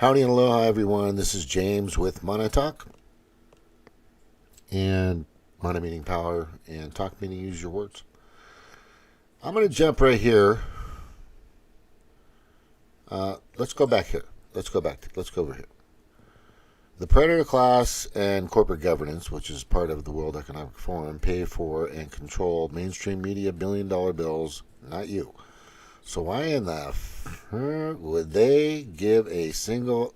Howdy and aloha, everyone. This is James with Mana Talk. And Mana meaning power, and talk meaning use your words. I'm going to jump right here. Let's go back here. Let's go over here. The predator class and corporate governance, which is part of the World Economic Forum, pay for and control mainstream media billion-dollar bills, not you. So why in the would they give a single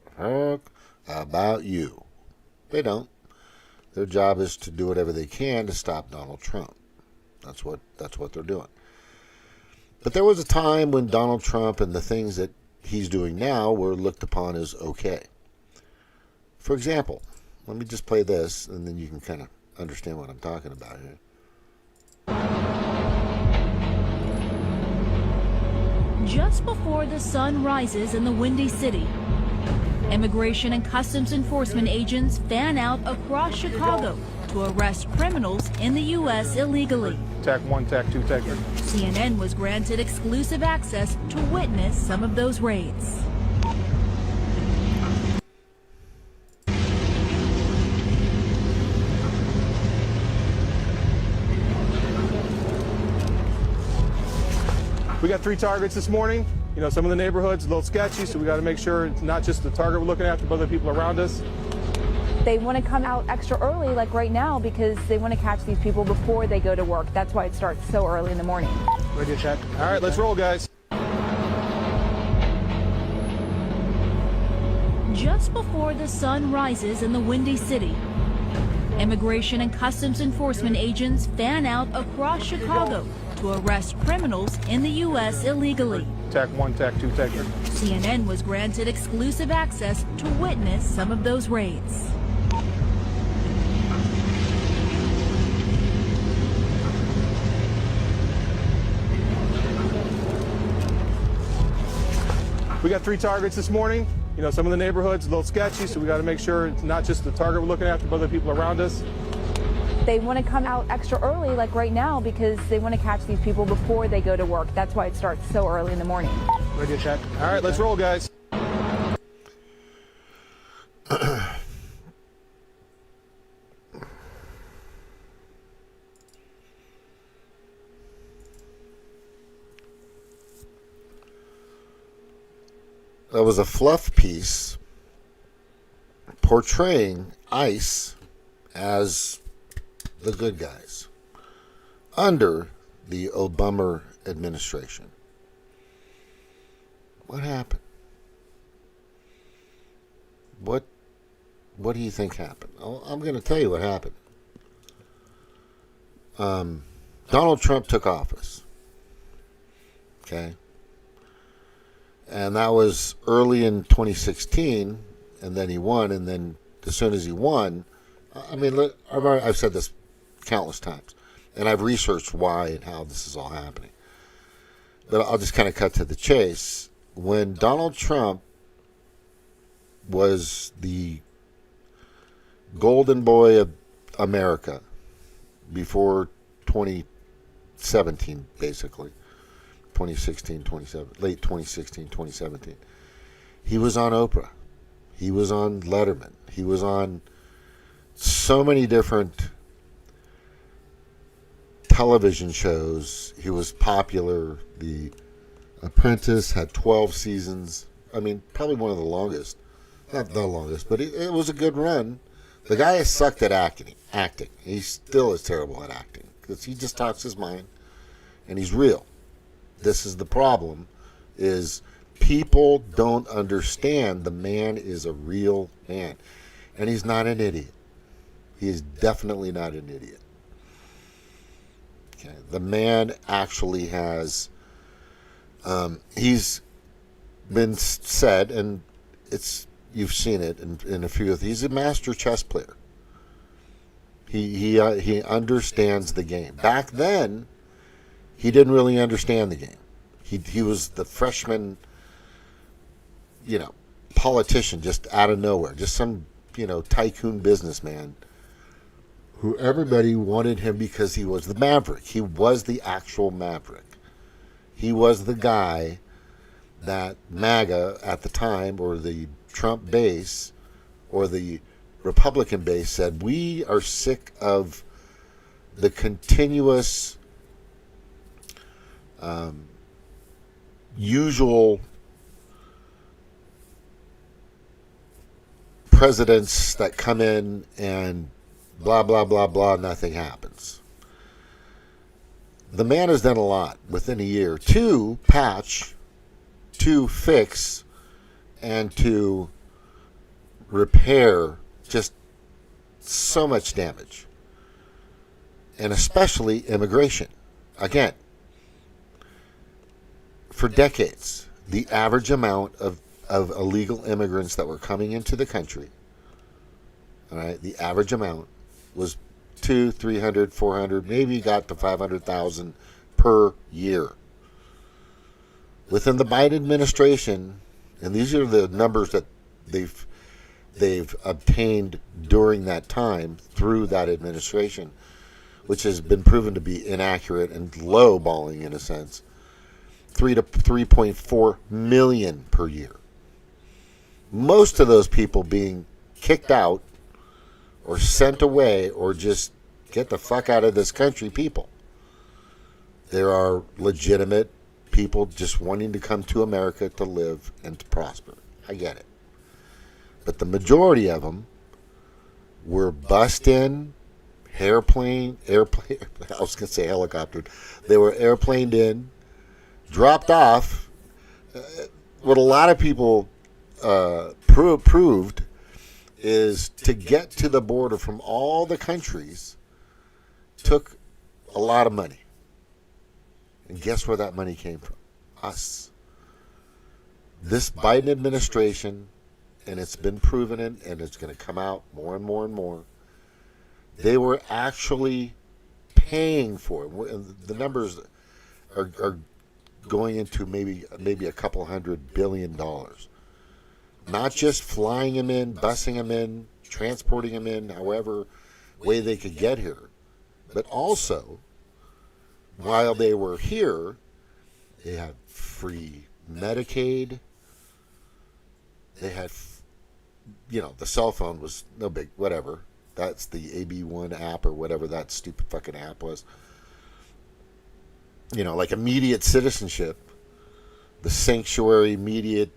about you? They don't. Their job is to do whatever they can to stop Donald Trump. That's what they're doing. But there was a time when Donald Trump and the things that he's doing now were looked upon as okay. For example, let me just play this, and then you can kind of understand what I'm talking about here. Just before the sun rises in the Windy City, Immigration and Customs Enforcement agents fan out across Chicago to arrest criminals in the U.S. illegally. Tac 1, Tac 2, Tac 3. CNN was granted exclusive access to witness some of those raids. We got 3 targets this morning. You know, some of the neighborhoods a little sketchy, so we got to make sure it's not just the target we're looking after, but other people around us. They want to come out extra early, like right now, because they want to catch these people before they go to work. That's why it starts so early in the morning. Ready to check? All right, let's roll, guys. Just before the sun rises in the Windy City, Immigration and Customs Enforcement agents fan out across Chicago to arrest criminals in the U.S. illegally. Tac 1, Tac 2, Tac 3. CNN was granted exclusive access to witness some of those raids. We got 3 targets this morning. You know, some of the neighborhoods a little sketchy, so we got to make sure it's not just the target we're looking after, but other people around us. They want to come out extra early, like right now, because they want to catch these people before they go to work. That's why it starts so early in the morning. Ready to check? All right, let's roll, guys. That was a fluff piece portraying ICE as the good guys under the Obama administration. What happened? What do you think happened? I'm going to tell you what happened. Donald Trump took office. Okay? And that was early in 2016, and then he won, and then as soon as he won, I mean, I've said this countless times, and I've researched why and how this is all happening. But I'll just kind of cut to the chase. When Donald Trump was the golden boy of America before 2017, basically, 2016, late 2016, 2017, he was on Oprah. He was on Letterman. He was on so many different television shows. He was popular. The Apprentice had 12 seasons. I mean, probably one of the longest. Not the longest, but it was a good run. The guy has sucked at acting. He still is terrible at acting because he just talks his mind, and he's real. This is the problem, is people don't understand the man is a real man. And he's not an idiot. He is definitely not an idiot. Okay. The man actually has, he's been said, and you've seen it in a few of these, he's a master chess player. He understands the game. Back then, he didn't really understand the game. He was the freshman, politician just out of nowhere, just some, tycoon businessman who everybody wanted him because he was the maverick. He was the actual maverick. He was the guy that MAGA at the time, or the Trump base, or the Republican base, said, we are sick of the continuous usual presidents that come in and blah, blah, blah, blah, nothing happens. The man has done a lot within a year to patch, to fix, and to repair just so much damage. And especially immigration. Again, for decades, the average amount of illegal immigrants that were coming into the country, all right, the average amount was 200, 300, 400, maybe got to 500,000 per year. Within the Biden administration, and these are the numbers that they've obtained during that time through that administration, which has been proven to be inaccurate and lowballing in a sense, 3 to 3.4 million per year. Most of those people being kicked out or sent away or just get the fuck out of this country people. There are legitimate people just wanting to come to America to live and to prosper. I get it. But the majority of them were bussed in, airplane, I was going to say helicopter. They were airplaned in, dropped off. What a lot of people proved is to get to the border from all the countries took a lot of money. And guess where that money came from? Us. This Biden administration, and it's been proven, and it's going to come out more and more and more, they were actually paying for it. The numbers are going into maybe a couple $100 billion. Not just flying them in, busing them in, transporting them in, however way they could get here, but also, while they were here, they had free Medicaid. They had, the cell phone was no big, whatever. That's the AB1 app or whatever that stupid fucking app was. Like immediate citizenship, the sanctuary, immediate,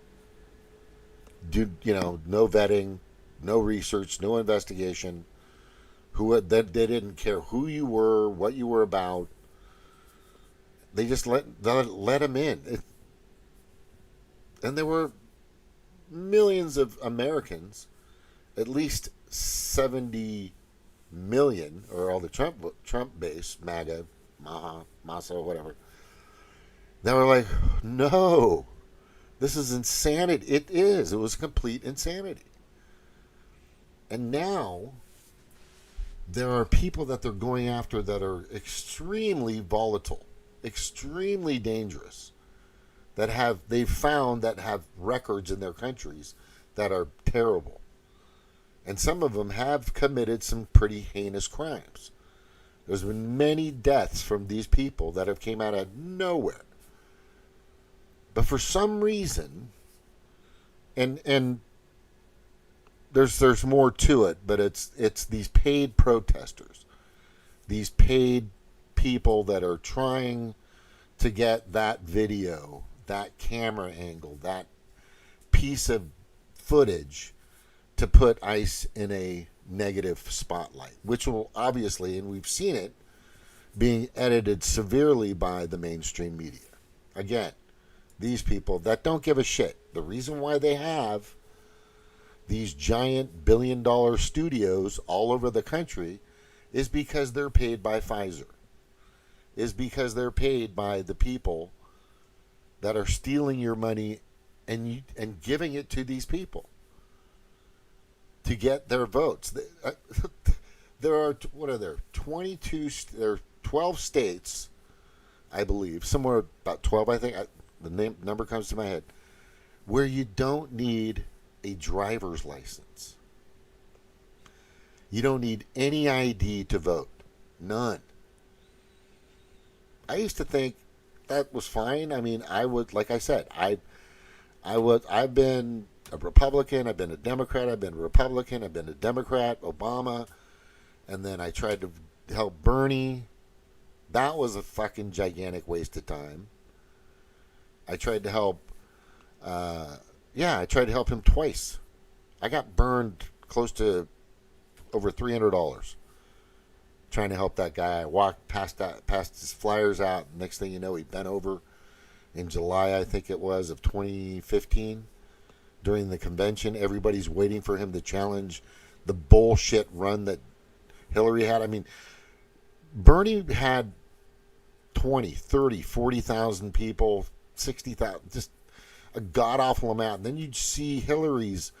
no vetting, no research, no investigation. They didn't care who you were, what you were about. They just let them in. And there were millions of Americans, at least 70 million, or all the Trump base, MAGA, Massa, whatever. They were like, no, this is insanity. It is. It was complete insanity. And now there are people that they're going after that are extremely volatile, extremely dangerous, they've found that have records in their countries that are terrible. And some of them have committed some pretty heinous crimes. There's been many deaths from these people that have came out of nowhere. But for some reason, and there's more to it, but it's these paid protesters, these paid people that are trying to get that video, that camera angle, that piece of footage to put ICE in a negative spotlight, which will obviously, and we've seen it, being edited severely by the mainstream media. Again, these people that don't give a shit. The reason why they have these giant billion-dollar studios all over the country is because they're paid by Pfizer. Is because they're paid by the people that are stealing your money and giving it to these people to get their votes. There are, what are there? 12 states, I believe, somewhere about 12, I think. The number comes to my head, where you don't need a driver's license. You don't need any ID to vote. None. I used to think that was fine. I mean, I would, like I said, I've been a Republican, I've been a Democrat, I've been a Republican, I've been a Democrat, Obama, and then I tried to help Bernie. That was a fucking gigantic waste of time. I tried to help, I tried to help him twice. I got burned close to over $300 trying to help that guy. I walked past his flyers out. Next thing you know, he bent over in July, I think it was, of 2015 during the convention. Everybody's waiting for him to challenge the bullshit run that Hillary had. I mean, Bernie had 20, 30, 40,000 people, 60,000, just a god-awful amount. And then you'd see Hillary's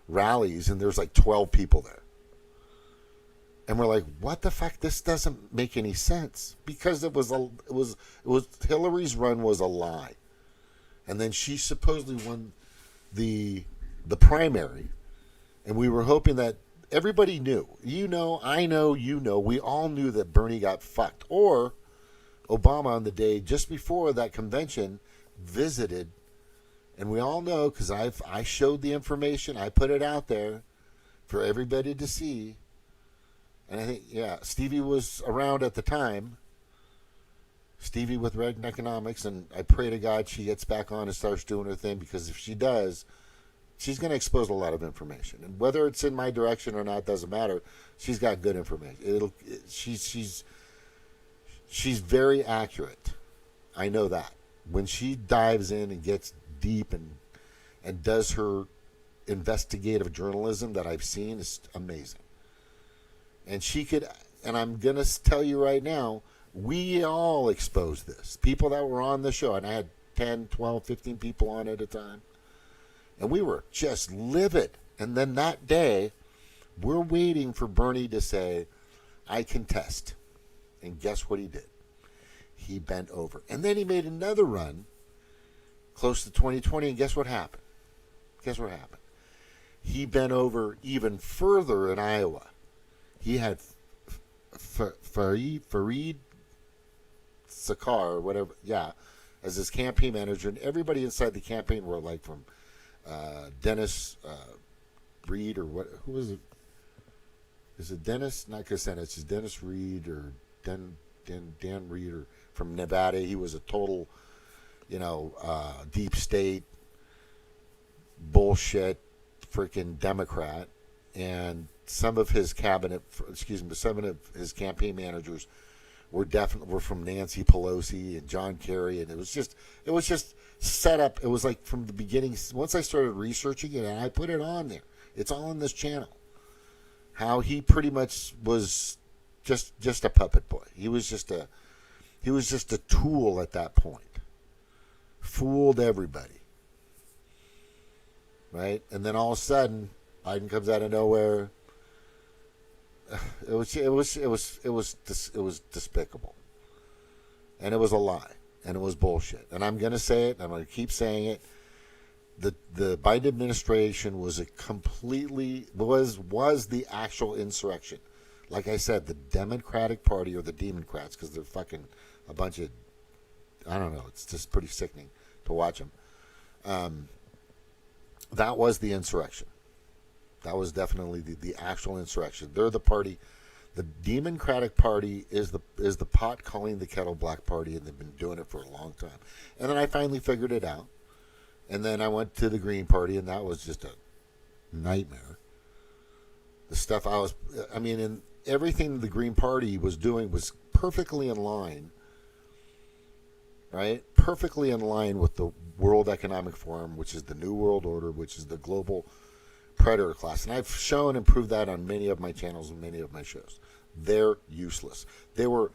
rallies, and there's like 12 people there. And we're like, what the fuck? This doesn't make any sense, because it was Hillary's run was a lie, and then she supposedly won the primary, and we were hoping that everybody knew. You know, I know, you know, we all knew that Bernie got fucked, or Obama on the day just before that convention visited, and we all know because I showed the information, I put it out there for everybody to see. And I think, Stevie was around at the time. Stevie with Red Economics, and I pray to God she gets back on and starts doing her thing, because if she does, she's going to expose a lot of information. And whether it's in my direction or not doesn't matter. She's got good information. She's very accurate. I know that. When she dives in and gets deep and does her investigative journalism that I've seen, is amazing. And she could, and I'm going to tell you right now, we all exposed this. People that were on the show, and I had 10, 12, 15 people on at a time. And we were just livid. And then that day, we're waiting for Bernie to say, I contest. And guess what he did? He bent over. And then he made another run close to 2020, and guess what happened? Guess what happened? He bent over even further in Iowa. He had Fareed Sakar, or whatever, as his campaign manager, and everybody inside the campaign were like from Dennis Reed, or what? Who is it? Is it Dennis? Not Kucinich. It's Dennis Reed or Dan Reed, or from Nevada. He was a total, deep state bullshit, freaking Democrat, and some of his some of his campaign managers were from Nancy Pelosi and John Kerry, and it was just set up. It was like from the beginning. Once I started researching it, and I put it on there, it's all on this channel. How he pretty much was just a puppet boy. He was just a tool at that point. Fooled everybody, right? And then all of a sudden, Biden comes out of nowhere. It was despicable, and it was a lie, and it was bullshit. And I'm gonna say it, and I'm gonna keep saying it. The Biden administration was the actual insurrection. Like I said, the Democratic Party, or the Demoncrats, because they're fucking a bunch of, I don't know. It's just pretty sickening to watch them. That was the insurrection. That was definitely the actual insurrection. They're the party. The Demoncratic Party is the pot calling the kettle black party, and they've been doing it for a long time. And then I finally figured it out. And then I went to the Green Party, and that was just a nightmare. The stuff and everything the Green Party was doing was perfectly in line, right? Perfectly in line with the World Economic Forum, which is the New World Order, which is the global predator class. And I've shown and proved that on many of my channels and many of my shows. They're useless. They were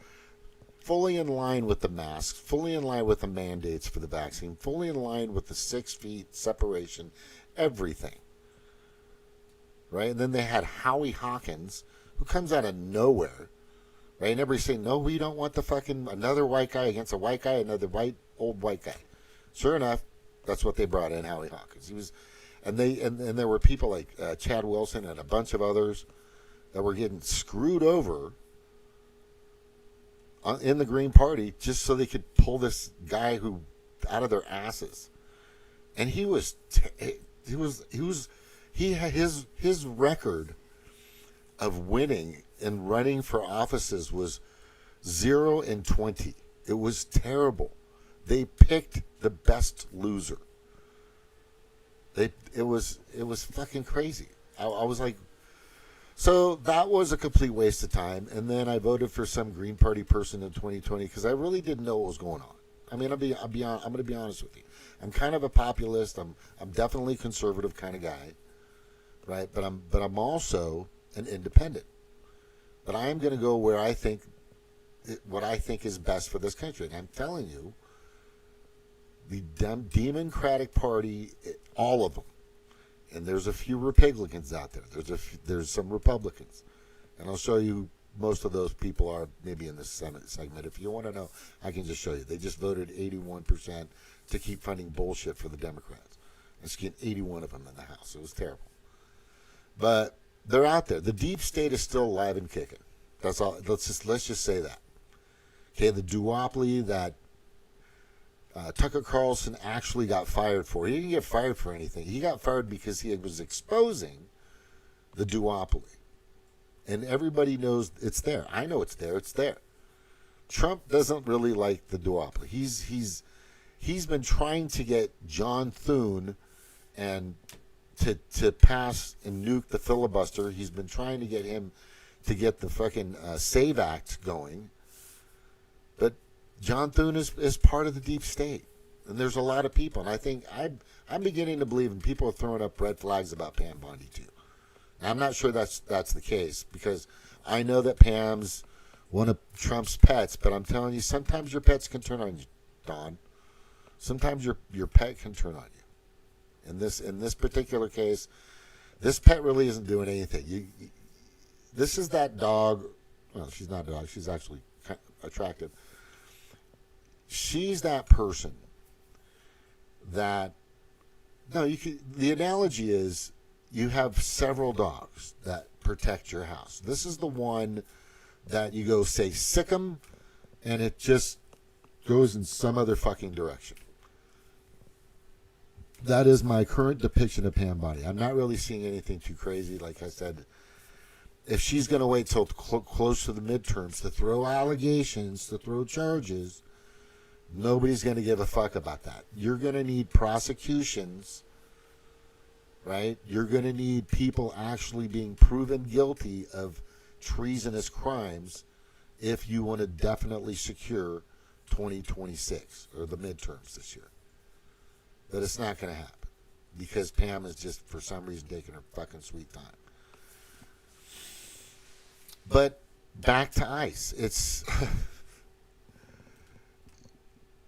fully in line with the masks, fully in line with the mandates for the vaccine, fully in line with the 6 feet separation, everything. Right? And then they had Howie Hawkins, who comes out of nowhere. Right? And everybody's saying, no, we don't want the fucking another white guy against a white guy, another old white guy. Sure enough, that's what they brought in, Howie Hawkins. He was, and there were people like Chad Wilson and a bunch of others that were getting screwed over in the Green Party just so they could pull this guy out of their asses. and he had his record of winning and running for offices was 0-20. It was terrible. They picked the best loser. It was fucking crazy. I was like, so that was a complete waste of time. And then I voted for some Green Party person in 2020 because I really didn't know what was going on. I mean, I'm going to be honest with you. I'm kind of a populist. I'm definitely a conservative kind of guy, right? But I'm also an independent. But I am going to go where I think what I think is best for this country. And I'm telling you, the Demoncratic Party, all of them, and there's a few Republicans out there. There's some Republicans, and I'll show you most of those people are maybe in this segment. If you want to know, I can just show you. They just voted 81% to keep funding bullshit for the Democrats. Let's get 81 of them in the House. It was terrible. But they're out there. The deep state is still alive and kicking. That's all. Let's just say that. Okay, the duopoly that Tucker Carlson actually got fired for. He didn't get fired for anything. He got fired because he was exposing the duopoly. And everybody knows it's there. I know it's there. It's there. Trump doesn't really like the duopoly. He's been trying to get John Thune and to pass and nuke the filibuster. He's been trying to get him to get the fucking SAVE Act going. But John Thune is part of the deep state. And there's a lot of people. And I think I'm beginning to believe, and people are throwing up red flags about Pam Bondi too. Now, I'm not sure that's the case, because I know that Pam's one of Trump's pets, but I'm telling you, sometimes your pets can turn on you, Don. Sometimes your pet can turn on you. In this particular case, this pet really isn't doing anything. This is that dog. Well, she's not a dog. She's actually attractive. She's that person that. No, the analogy is, you have several dogs that protect your house. This is the one that you go say sick 'em, and it just goes in some other fucking direction. That is my current depiction of Pam Bondi. I'm not really seeing anything too crazy. Like I said, if she's going to wait till close to the midterms to throw allegations, to throw charges, nobody's going to give a fuck about that. You're going to need prosecutions. Right? You're going to need people actually being proven guilty of treasonous crimes if you want to definitely secure 2026 or the midterms this year. But it's not going to happen because Pam is just, for some reason, taking her fucking sweet time. But back to ICE.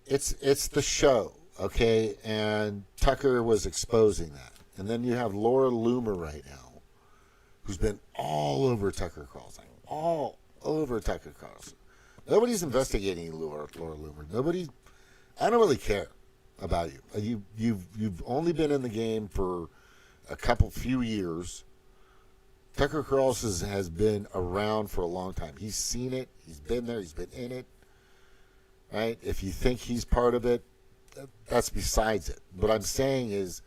It's the show, okay? And Tucker was exposing that. And then you have Laura Loomer right now, who's been all over Tucker Carlson. All over Tucker Carlson. Nobody's investigating Laura Loomer. Nobody. I don't really care about you. You've only been in the game for a few years. Tucker Carlson has been around for a long time. He's seen it. He's been there. He's been in it. Right? If you think he's part of it, that's besides it. What I'm saying is,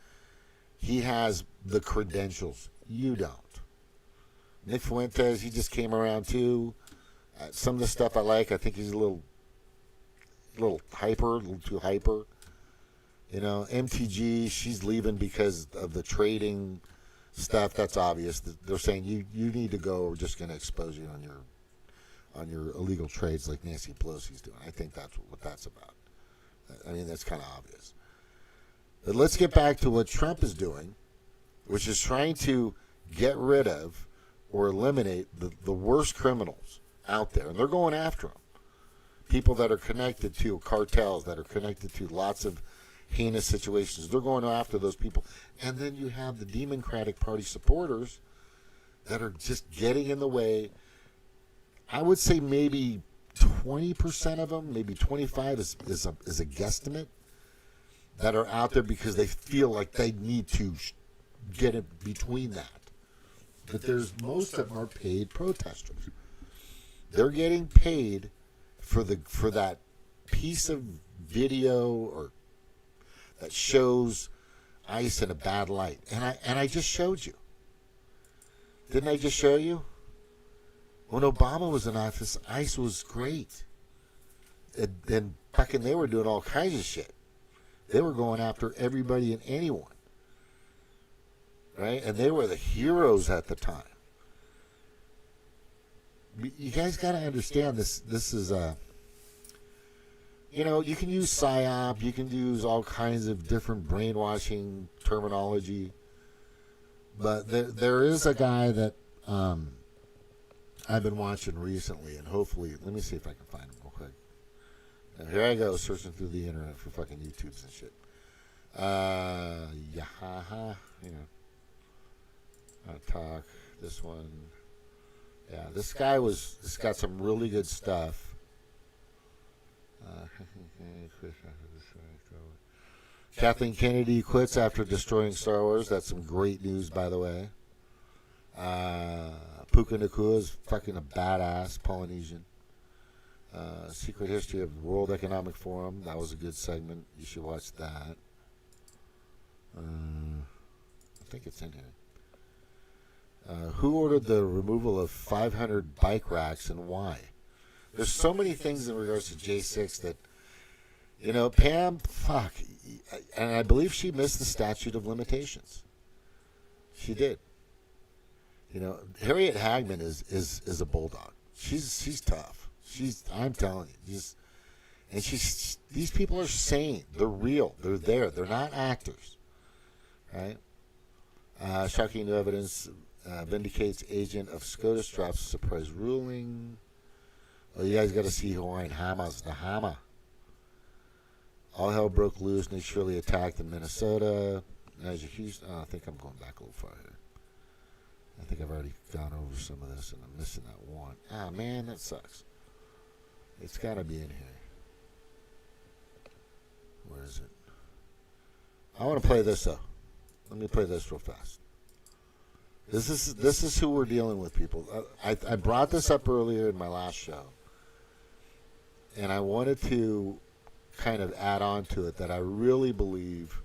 he has the credentials. You don't. Nick Fuentes, he just came around too. Some of the stuff I like. I think he's a little hyper, a little too hyper. You know, MTG, she's leaving because of the trading stuff. That's obvious. They're saying you need to go. We're just going to expose you on your illegal trades like Nancy Pelosi's doing. I think that's what that's about. I mean, that's kind of obvious. But let's get back to what Trump is doing, which is trying to get rid of or eliminate the worst criminals out there. And they're going after them. People that are connected to cartels, that are connected to lots of heinous situations. They're going after those people. And then you have the Demoncratic Party supporters that are just getting in the way. I would say maybe 20% of them, maybe 25 is a guesstimate, that are out there because they feel like they need to get it between that. But most of them are paid protesters. They're getting paid for that piece of video or that shows ICE in a bad light, and I just showed you. Didn't I just show you? When Obama was in office, ICE was great. And fucking they were doing all kinds of shit. They were going after everybody and anyone. Right? And they were the heroes at the time. You guys got to understand this. This is you know, you can use PSYOP. You can use all kinds of different brainwashing terminology. But there is a guy that I've been watching recently, and hopefully, let me see if I can find him real quick. Now, here I go, searching through the internet for fucking YouTubes and shit. Yahaha, you know. Talk, this one. Yeah, this got some really good stuff. Kathleen Kennedy quits after destroying Star Wars. That's some great news, by the way. Puka Nakua is fucking a badass Polynesian. Secret History of the World Economic Forum. That was a good segment. You should watch that. I think it's in here. Who ordered the removal of 500 bike racks and why? There's so many things in regards to J6 that, you know, Pam, fuck. And I believe she missed the statute of limitations. She did. You know, Harriet Hagman is a bulldog. She's tough. I'm telling you, these people are sane. They're real. They're there. They're not actors, right? Shocking new evidence vindicates agent of SCOTUS drops surprise ruling. Oh, you guys got to see Hawaiian Hamas, the Hama. All hell broke loose. They surely attacked in Minnesota. As Houston, I think I'm going back a little far here. I think I've already gone over some of this, and I'm missing that one. Ah, man, that sucks. It's got to be in here. Where is it? I want to play this, though. Let me play this real fast. This is who we're dealing with, people. I brought this up earlier in my last show, and I wanted to kind of add on to it that I really believe.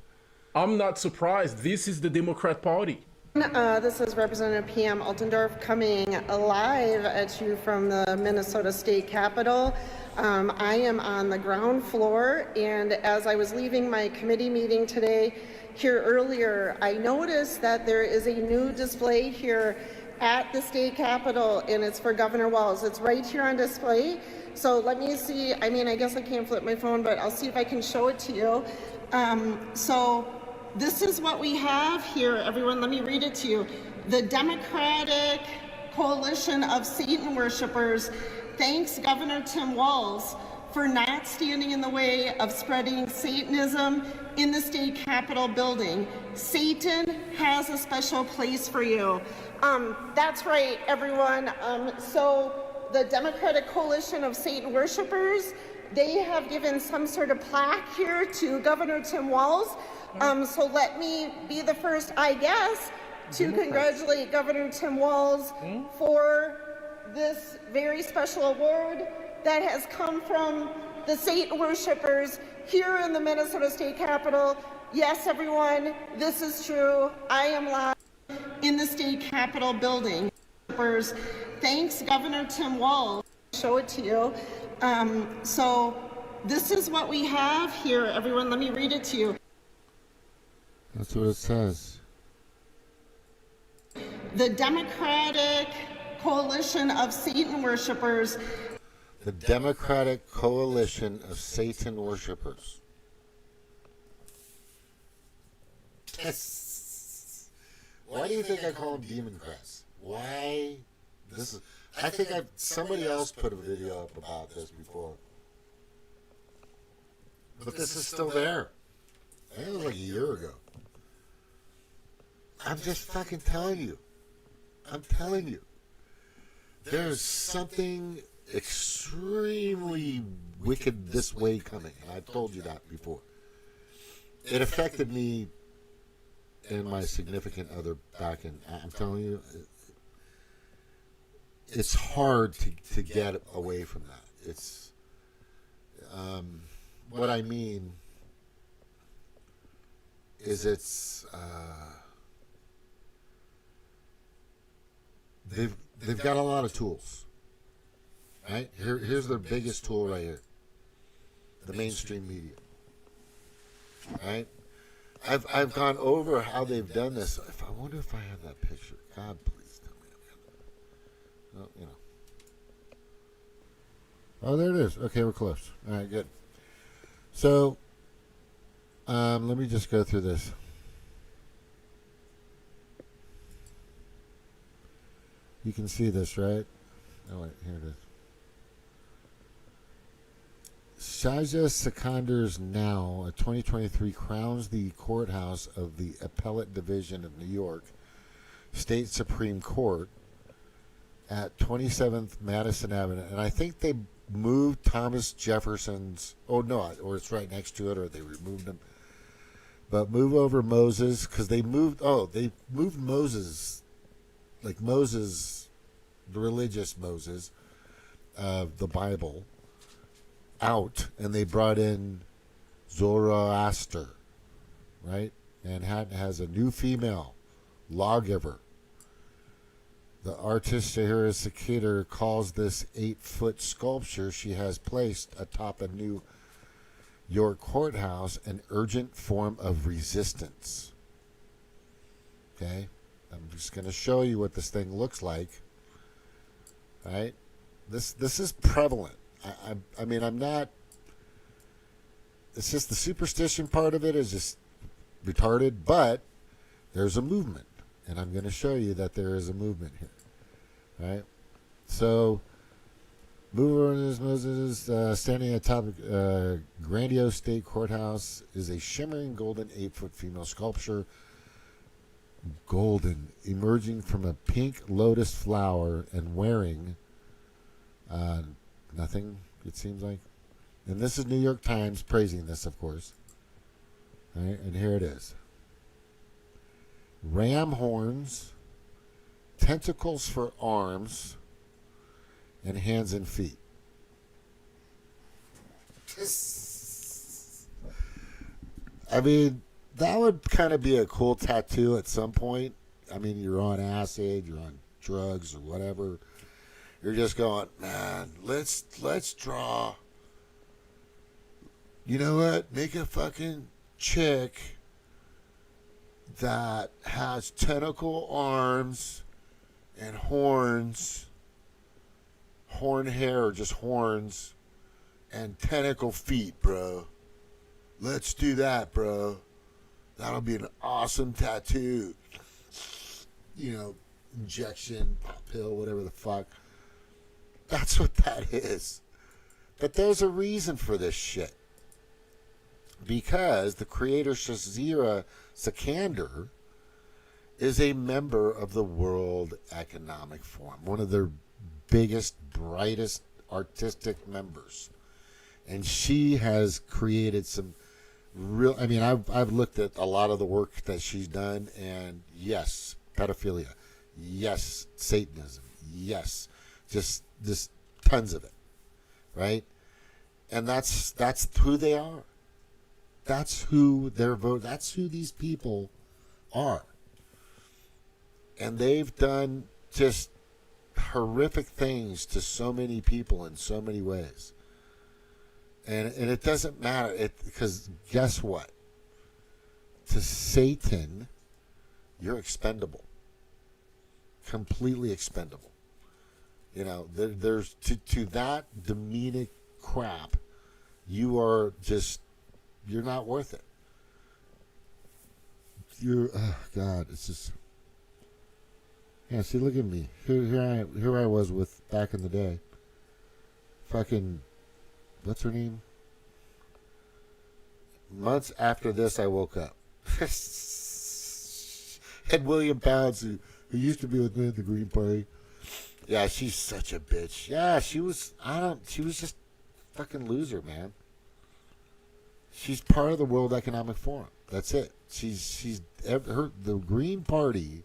I'm not surprised. This is the Democrat Party. This is Representative P.M. Altendorf coming live at you from the Minnesota State Capitol. I am on the ground floor, and as I was leaving my committee meeting today here earlier, I noticed that there is a new display here at the State Capitol, and it's for Governor Walz. It's right here on display. So let me see. I mean, I guess I can't flip my phone, but I'll see if I can show it to you. So this is what we have here, everyone. Let me read it to you. The Democratic Coalition of Satan Worshippers thanks Governor Tim Walz for not standing in the way of spreading Satanism in the State Capitol building. Satan has a special place for you. That's right, everyone. So the Democratic Coalition of Satan Worshippers, they have given some sort of plaque here to Governor Tim Walz. So let me be the first, I guess, to congratulate Governor Tim Walz for this very special award that has come from the Satan worshippers here in the Minnesota State Capitol. Yes, everyone, this is true. I am live in the State Capitol building. Thanks, Governor Tim Walz. I'll show it to you. So this is what we have here, everyone. Let me read it to you. That's what it says. The Democratic Coalition of Satan Worshippers. The Democratic Coalition of Satan Worshippers. Why do you think I call them Demoncrats? Why? I think somebody else put a video up about this before. But this is still there. I think it was like a year ago. I'm just fucking telling you. I'm telling you. There's something extremely wicked this way coming. And I've told you that before. It affected me and my significant other back in. I'm telling you, it's hard to get away from that. It's what I mean. is they've got a lot of tools. Right? Here's their biggest tool right here. The mainstream media. Right? I've gone over how they've done this. I wonder if I have that picture. God, please tell me I have it. Well, you know. Oh, there it is. Okay, we're close. All right, good. So, let me just go through this. You can see this, right? Oh, wait, here it is. Shaja Seconder's Now, a 2023 crowns the courthouse of the Appellate Division of New York State Supreme Court at 27th Madison Avenue. And I think they moved Thomas Jefferson's, oh no, or it's right next to it, or they removed him. But move over Moses, because they moved Moses, like Moses, the religious Moses of the Bible, out, and they brought in Zoroaster, right? Manhattan has a new female lawgiver. The artist Shahira Sakiter calls this 8-foot sculpture she has placed atop a New York courthouse an urgent form of resistance. Okay? I'm just going to show you what this thing looks like. Right? This is prevalent. I mean, I'm not... It's just the superstition part of it is just retarded, but there's a movement. And I'm going to show you that there is a movement here. Right? So, Moses standing atop grandiose state courthouse is a shimmering golden 8-foot female sculpture. Golden, emerging from a pink lotus flower and wearing nothing, it seems like. And this is New York Times praising this, of course. Right? And here it is. Ram horns, tentacles for arms, and hands and feet. I mean, that would kind of be a cool tattoo at some point. I mean, you're on acid, you're on drugs or whatever. You're just going, man, let's draw. You know what? Make a fucking chick that has tentacle arms and horns, horn hair or just horns, and tentacle feet, bro. Let's do that, bro. That'll be an awesome tattoo. You know, injection, pop pill, whatever the fuck. That's what that is. But there's a reason for this shit. Because the creator Shahira Sikander is a member of the World Economic Forum, one of their biggest, brightest artistic members. And she has created some real, I mean, I've looked at a lot of the work that she's done, and yes, pedophilia, yes, Satanism, yes, just tons of it, right? And that's who they are. That's who their vote. That's who these people are. And they've done just horrific things to so many people in so many ways. And it doesn't matter, because guess what? To Satan, you're expendable. Completely expendable. You know, there's to that demonic crap, you are just, you're not worth it. You're, oh God, it's just, yeah, see, look at me. Here I was with back in the day. Fucking, what's her name? Months after this, I woke up. And William Pounds, who used to be with me at the Green Party. Yeah, she's such a bitch. Yeah, she was just a fucking loser, man. She's part of the World Economic Forum. That's it. The Green Party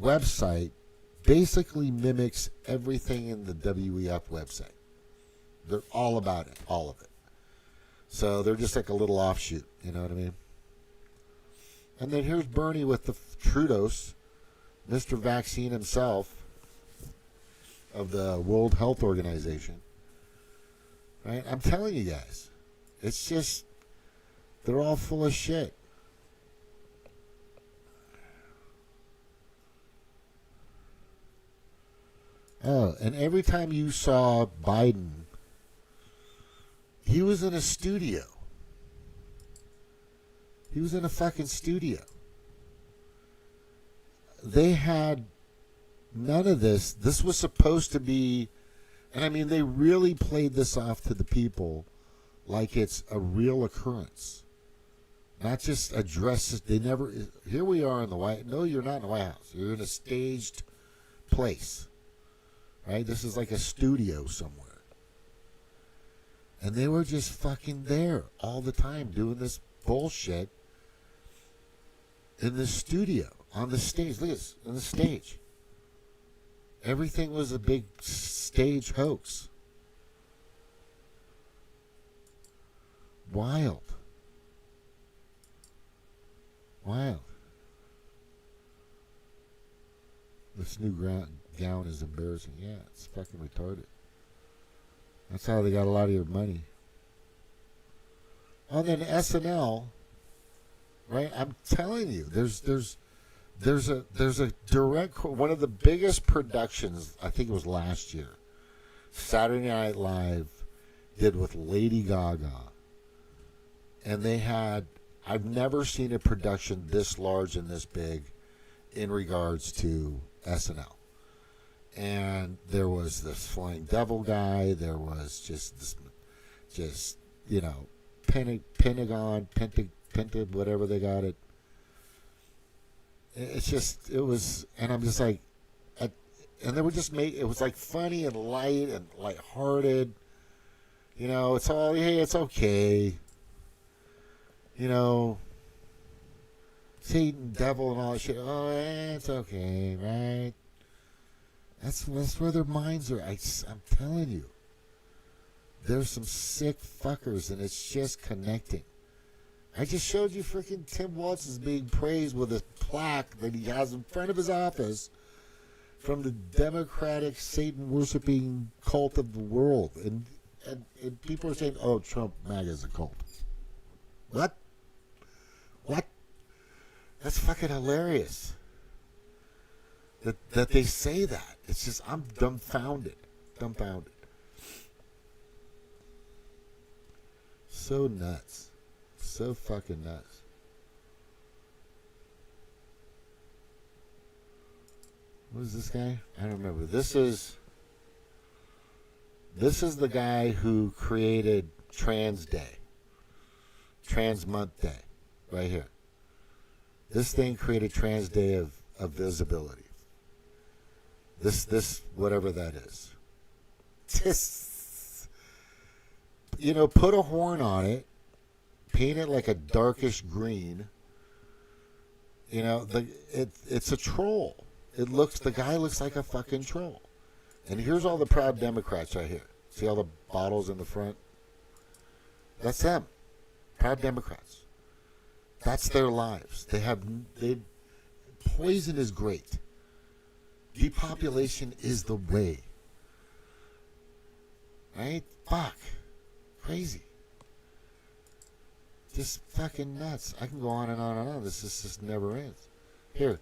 website basically mimics everything in the WEF website. They're all about it, all of it. So they're just like a little offshoot, you know what I mean? And then here's Bernie with the Trudeau's, Mr. Vaccine himself of the World Health Organization. Right? I'm telling you guys, it's just, they're all full of shit. Oh, and every time you saw Biden, he was in a studio. He was in a fucking studio. They had none of this. This was supposed to be, and I mean, they really played this off to the people like it's a real occurrence. Not just address. They never, here we are in the White, no, you're not in the White House. You're in a staged place. Right? This is like a studio somewhere. And they were just fucking there all the time doing this bullshit in the studio, on the stage. Look at this, on the stage. Everything was a big stage hoax. Wild. Wild. This new gown is embarrassing. Yeah, it's fucking retarded. That's how they got a lot of your money. Oh, then SNL, right? I'm telling you, there's a direct, one of the biggest productions, I think it was last year, Saturday Night Live did with Lady Gaga. And they had, I've never seen a production this large and this big in regards to SNL. And there was this flying devil guy. There was just you know, Pentagon, whatever they got it. It's just, it was, and I'm just like, and they were just it was like funny and light and lighthearted. You know, it's all, hey, it's okay. You know, Satan, devil, and all that shit. Oh, it's okay, right? That's where their minds are. I'm telling you. There's some sick fuckers, and it's just connecting. I just showed you freaking Tim Walz is being praised with a plaque that he has in front of his office from the Democratic Satan-worshipping cult of the world. And people are saying, oh, Trump MAGA is a cult. What? What? That's fucking hilarious. That they say that. It's just, I'm dumbfounded. Dumbfounded. So nuts. So fucking nuts. What is this guy? I don't remember. This is the guy who created Trans Day. Trans Month Day. Right here. This thing created Trans Day of visibility. This whatever that is. Just, you know, put a horn on it, paint it like a darkish green. You know, it's a troll. The guy looks like a fucking troll. And here's all the proud Democrats right here. See all the bottles in the front? That's them. Proud Democrats. That's their lives. Poison is great. Depopulation is the way. Right? Fuck. Crazy. Just fucking nuts. I can go on and on and on. This just never ends. Here.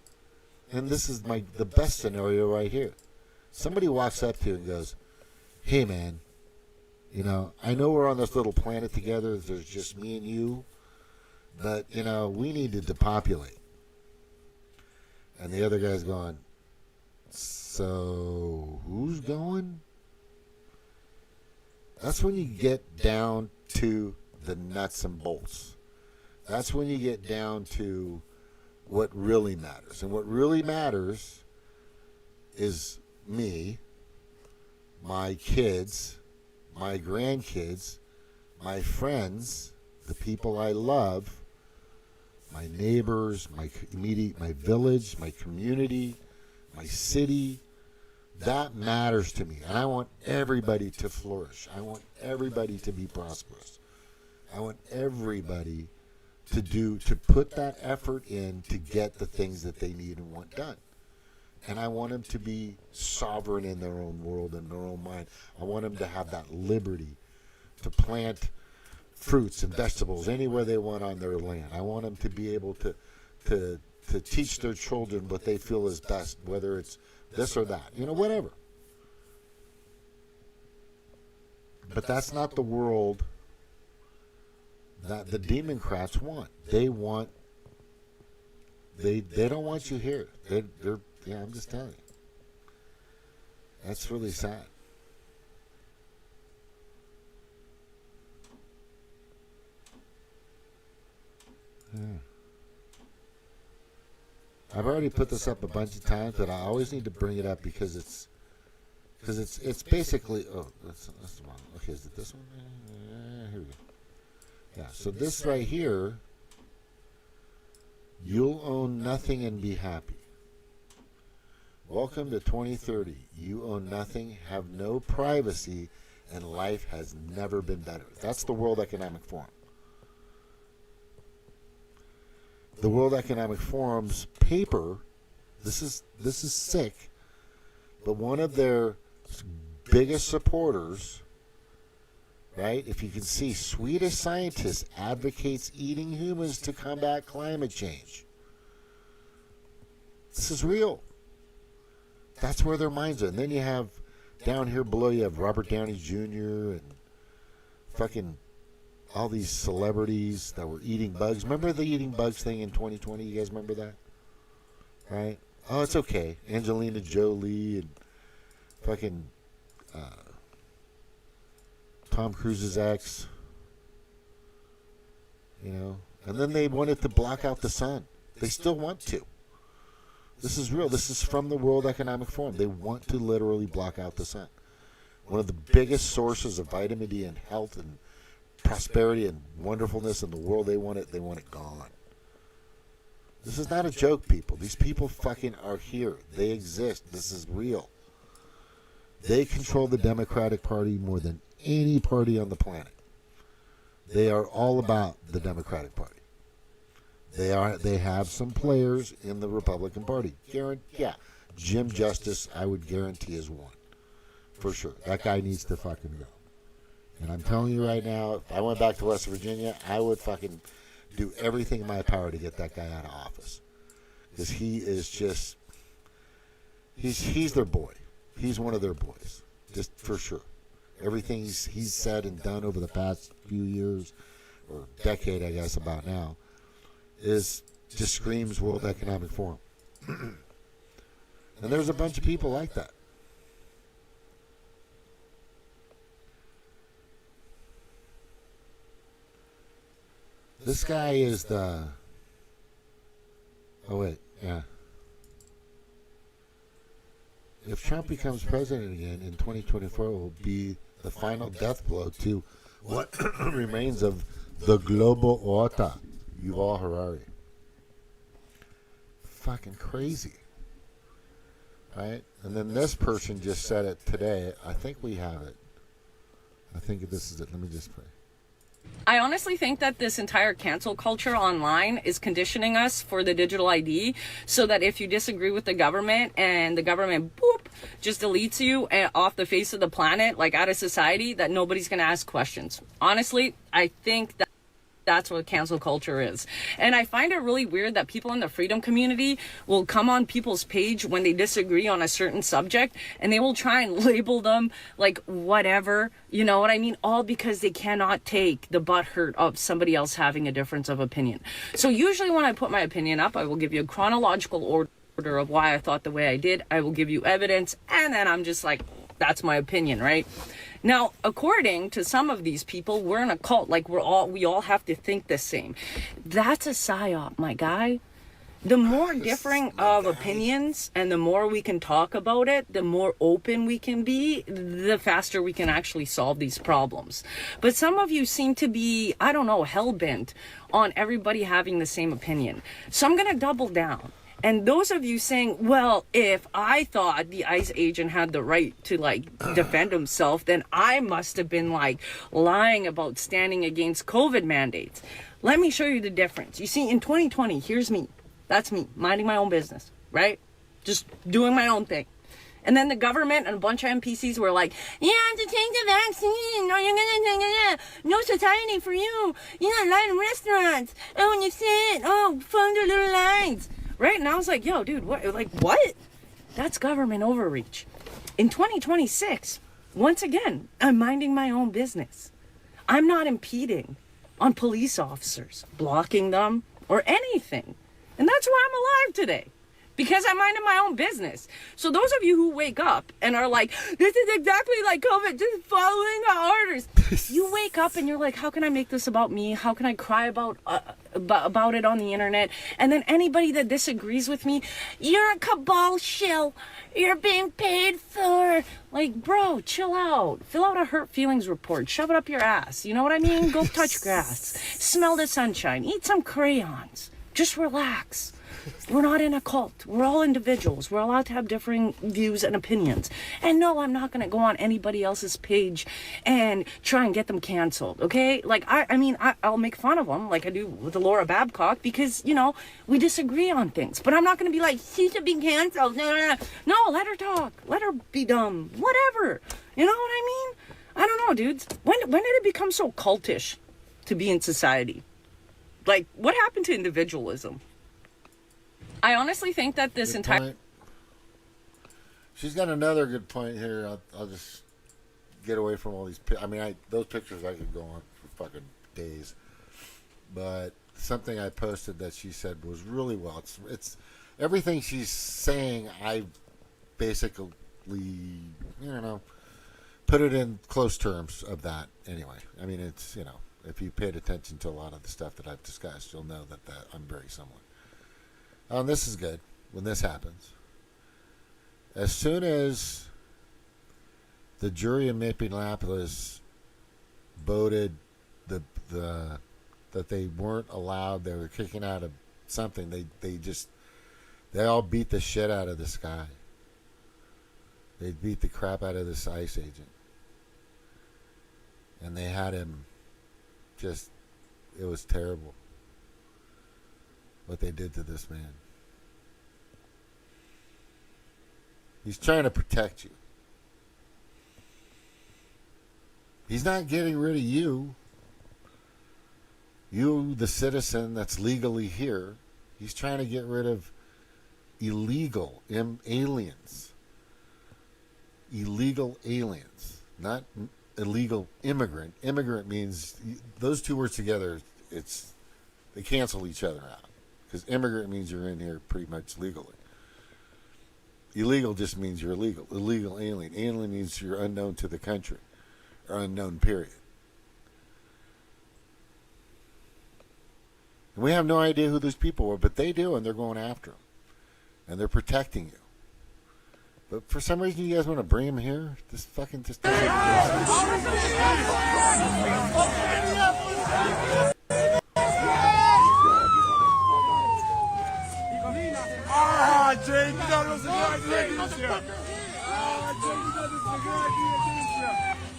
And this is the best scenario right here. Somebody walks up to you and goes, hey man, you know, I know we're on this little planet together. There's just me and you. But, you know, we need to depopulate. And the other guy's going, so who's going? That's when you get down to the nuts and bolts. That's when you get down to what really matters. And what really matters is me, my kids, my grandkids, my friends, the people I love, my neighbors, my village, my community, my city. That matters to me. And I want everybody to flourish. I want everybody to be prosperous. I want everybody to put that effort in to get the things that they need and want done. And I want them to be sovereign in their own world and their own mind. I want them to have that liberty to plant fruits and vegetables anywhere they want on their land. I want them to be able to teach their children what they feel is best, whether it's this or that, whatever. But that's not the world that the Demoncrats want. They don't want you here. I'm just telling you. That's really sad. Yeah. I've already put this up a bunch of times, but I always need to bring it up because it's basically, that's the wrong. Okay, is it this one? Here we go. Yeah, so this right here, you'll own nothing and be happy. Welcome to 2030. You own nothing, have no privacy, and life has never been better. That's the World Economic Forum. The World Economic Forum's paper, this is sick, but one of their biggest supporters, right? If you can see, Swedish scientist advocates eating humans to combat climate change. This is real. That's where their minds are. And then you have, down here below, you have Robert Downey Jr. and fucking all these celebrities that were eating bugs. Remember the eating bugs thing in 2020? You guys remember that? Right? Oh, it's okay. Angelina Jolie and fucking Tom Cruise's ex. And then they wanted to block out the sun. They still want to. This is real. This is from the World Economic Forum. They want to literally block out the sun. One of the biggest sources of vitamin D and health and prosperity and wonderfulness in the world, they want it gone. This is not a joke, people. These people fucking are here. They exist. This is real. They control the Democratic Party more than any party on the planet. They are all about the Democratic Party. They have some players in the Republican Party. Jim Justice, I would guarantee, is one. For sure. That guy needs to fucking go. And I'm telling you right now, if I went back to West Virginia, I would fucking do everything in my power to get that guy out of office. Because he is just, he's their boy. He's one of their boys. Just for sure. Everything he's said and done over the past few years, or decade, I guess, about now, just screams World Economic Forum. And there's a bunch of people like that. This guy is the... Oh, wait. Yeah. If Trump becomes president again in 2024, it will be the final death blow to what remains of the global order. Yuval Harari. Fucking crazy. Right? And then this person just said it today. I think we have it. I think this is it. Let me just play. I honestly think that this entire cancel culture online is conditioning us for the digital ID so that if you disagree with the government and the government, boop, just deletes you off the face of the planet, like out of society, that nobody's going to ask questions. Honestly, I think that that's what cancel culture is. And I find it really weird that people in the freedom community will come on people's page when they disagree on a certain subject and they will try and label them like whatever, you know what I mean? All because they cannot take the butthurt of somebody else having a difference of opinion. So usually when I put my opinion up, I will give you a chronological order of why I thought the way I did. I will give you evidence, and then I'm just like, that's my opinion, right? Now, according to some of these people, we're in a cult. Like we all have to think the same. That's a psyop, my guy. The more differing of opinions and the more we can talk about it, the more open we can be, the faster we can actually solve these problems. But some of you seem to be, I don't know, hell-bent on everybody having the same opinion. So I'm going to double down. And those of you saying, well, if I thought the ICE agent had the right to defend himself, then I must have been lying about standing against COVID mandates. Let me show you the difference. You see, in 2020, here's me. That's me, minding my own business, right? Just doing my own thing. And then the government and a bunch of NPCs were like, you have to take the vaccine, or you're gonna no society for you. You're not allowed in restaurants. Oh, and you sit. Oh, phone the little lines. Right? And I was like, yo, dude, what? Like, what? That's government overreach. In 2026, once again, I'm minding my own business. I'm not impeding on police officers, blocking them, or anything. And that's why I'm alive today. Because I'm minding my own business. So those of you who wake up and are like, this is exactly like COVID, just following our orders. You wake up and you're like, how can I make this about me? How can I cry about it on the internet? And then anybody that disagrees with me, you're a cabal shill. You're being paid for. Like, bro, chill out. Fill out a hurt feelings report. Shove it up your ass. You know what I mean? Go touch grass. Smell the sunshine. Eat some crayons. Just relax. We're not in a cult. We're all individuals. We're allowed to have differing views and opinions. And no, I'm not going to go on anybody else's page and try and get them canceled, okay? Like, I'll make fun of them like I do with the Laura Babcock because, you know, we disagree on things. But I'm not going to be like, she should be canceled. No, let her talk. Let her be dumb. Whatever. You know what I mean? I don't know, dudes. When did it become so cultish to be in society? Like, what happened to individualism? I honestly think that this entire... Point. She's got another good point here. I'll just get away from all these... those pictures I could go on for fucking days. But something I posted that she said was really well. It's everything she's saying, I basically, put it in close terms of that anyway. I mean, it's, if you paid attention to a lot of the stuff that I've discussed, you'll know that I'm very similar. And this is good when this happens. As soon as the jury in Minneapolis voted that they weren't allowed, they were kicking out of something, they all beat the shit out of this guy. They beat the crap out of this ICE agent. And they had him it was terrible what they did to this man. He's trying to protect you. He's not getting rid of you. You, the citizen that's legally here. He's trying to get rid of illegal aliens. Illegal aliens. Not illegal immigrant. Immigrant means, those two words together, they cancel each other out. Because immigrant means you're in here pretty much legally. Illegal just means you're illegal. Illegal alien. Alien means you're unknown to the country. Or unknown, period. And we have no idea who those people were, but they do, and they're going after them. And they're protecting you. But for some reason you guys want to bring them here? Just doesn't make sense. Jake, you thought it was a good idea, didn't you? Jake, you thought this was a good idea, didn't you?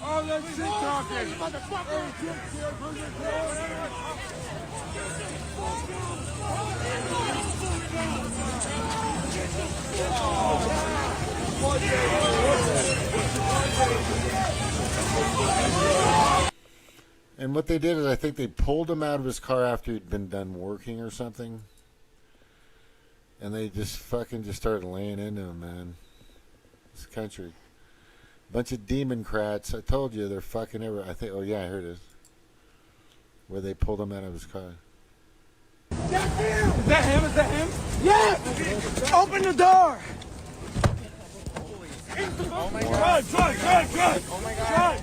All that shit talking. And what they did is I think they pulled him out of his car after he'd been done working or something. And they just started laying into him, man. This country. Bunch of Demoncrats. I told you, they're fucking everywhere. Here it is. Where they pulled him out of his car. That's him! Is that him? Is that him? Yes! Open the door! Oh my God. Drive! Oh my God.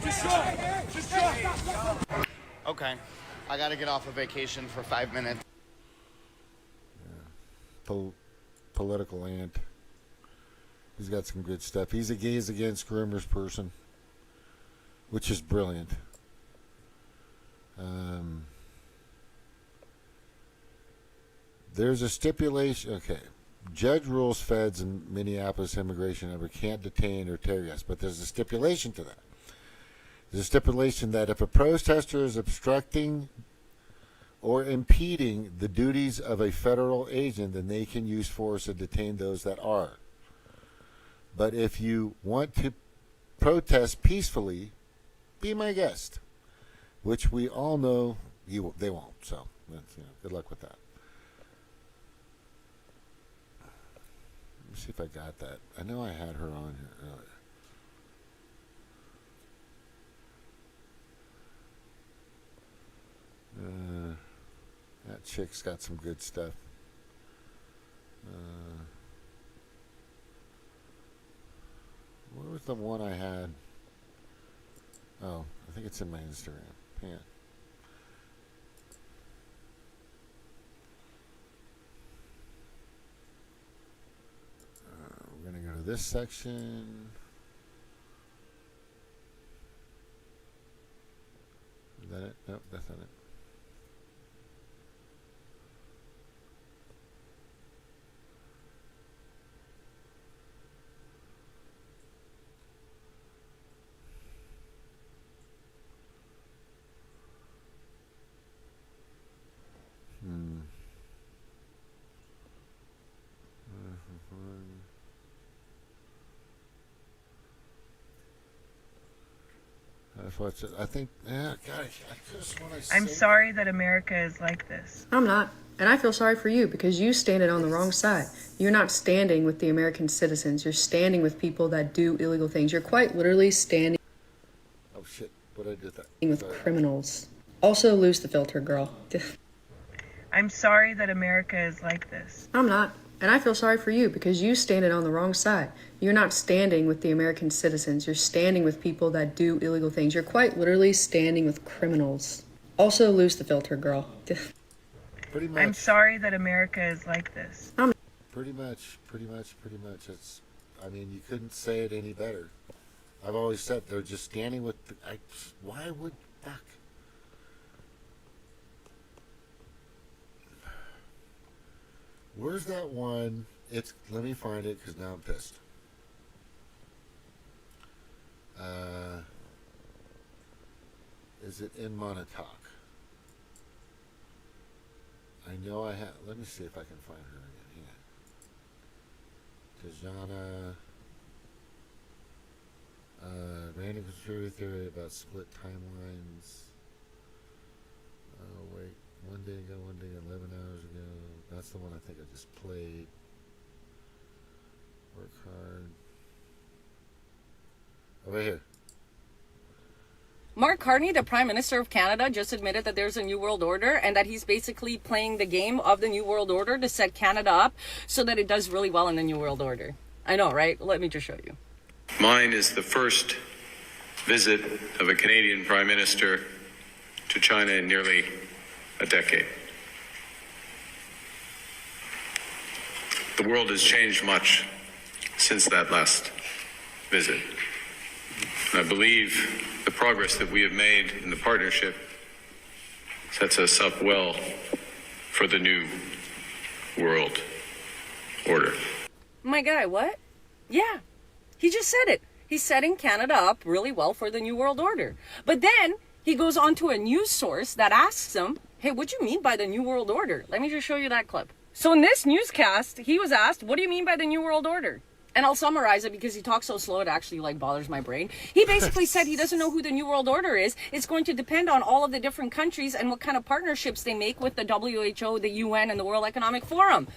Just drive! Okay. I gotta get off a vacation for 5 minutes. Political ant. He's got some good stuff. He's a gays against groomers person, which is brilliant. There's a stipulation. Okay. Judge rules feds in Minneapolis immigration ever can't detain or tear gas, but there's a stipulation to that. There's a stipulation that if a protester is obstructing or impeding the duties of a federal agent, then they can use force to detain those that are. But if you want to protest peacefully, be my guest, which we all know they won't. So, good luck with that. Let me see if I got that. I know I had her on here earlier. That chick's got some good stuff. Where was the one I had? Oh, I think it's in my Instagram. Hang on. We're going to go to this section. Is that it? Nope, that's not it. I think, yeah, God, I just want to I'm sorry that America is like this. I'm not. And I feel sorry for you because you standing on the wrong side. You're not standing with the American citizens. You're standing with people that do illegal things. You're quite literally standing Oh, shit. What did I do with that? with Sorry. criminals. Also, lose the filter, girl. I'm sorry that America is like this. I'm not. And I feel sorry for you because you standing on the wrong side. You're not standing with the American citizens. You're standing with people that do illegal things. You're quite literally standing with criminals. Also, lose the filter, girl. Pretty much. I'm sorry that America is like this. Pretty much. It's, I mean, you couldn't say it any better. I've always said they're just standing with why would, fuck. Where's that one? Let me find it because now I'm pissed. Is it in Montauk? I know I have. Let me see if I can find her again. Tajana. Random conspiracy theory about split timelines. Oh, wait. One day ago, 11 hours ago. That's the one I think I just played. Work hard. Oh, right here. Mark Carney, the Prime Minister of Canada, just admitted that there's a New World Order and that he's basically playing the game of the New World Order to set Canada up so that it does really well in the New World Order. I know, right? Let me just show you. Mine is the first visit of a Canadian Prime Minister to China in nearly a decade. The world has changed much since that last visit. And I believe the progress that we have made in the partnership sets us up well for the new world order. My guy, what? Yeah, he just said it. He's setting Canada up really well for the New World Order. But then he goes on to a news source that asks him, hey, what do you mean by the New World Order? Let me just show you that clip. So in this newscast, he was asked, what do you mean by the New World Order? And I'll summarize it because he talks so slow it actually bothers my brain. He basically said he doesn't know who the New World Order is. It's going to depend on all of the different countries and what kind of partnerships they make with the WHO, the UN, and the World Economic Forum.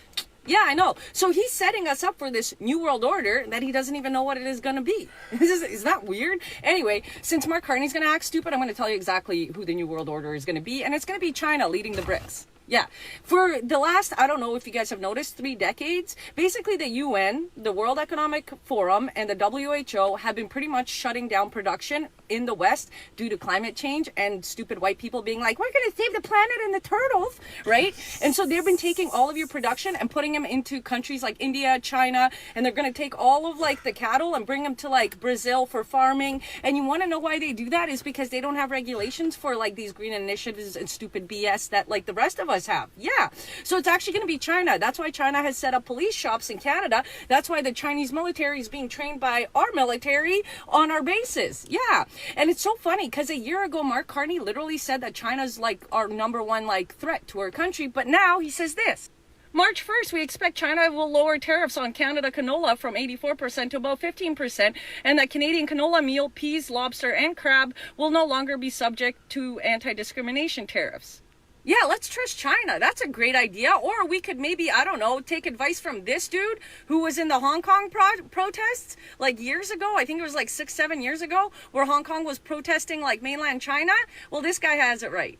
Yeah, I know. So he's setting us up for this New World Order that he doesn't even know what it is going to be. Is that weird? Anyway, since Mark Carney's going to act stupid, I'm going to tell you exactly who the New World Order is going to be. And it's going to be China leading the BRICS. Yeah. For the last, I don't know if you guys have noticed, 3 decades, basically the UN, the World Economic Forum, and the WHO have been pretty much shutting down production in the West due to climate change and stupid white people being like, we're going to save the planet and the turtles, right? And so they've been taking all of your production and putting them into countries like India, China, and they're going to take all of like the cattle and bring them to like Brazil for farming. And you want to know why they do that is because they don't have regulations for like these green initiatives and stupid BS that like the rest of us us have. Yeah. So it's actually going to be China. That's why China has set up police shops in Canada. That's why the Chinese military is being trained by our military on our bases. Yeah. And it's so funny because a year ago, Mark Carney literally said that China's like our number one like threat to our country. But now he says this. March 1st, we expect China will lower tariffs on Canada canola from 84% to about 15%, and that Canadian canola meal, peas, lobster, and crab will no longer be subject to anti-discrimination tariffs. Yeah, let's trust China. That's a great idea. Or we could maybe, I don't know, take advice from this dude who was in the Hong Kong protests like years ago. I think it was like 6-7 years ago where Hong Kong was protesting like mainland China. Well, this guy has it right.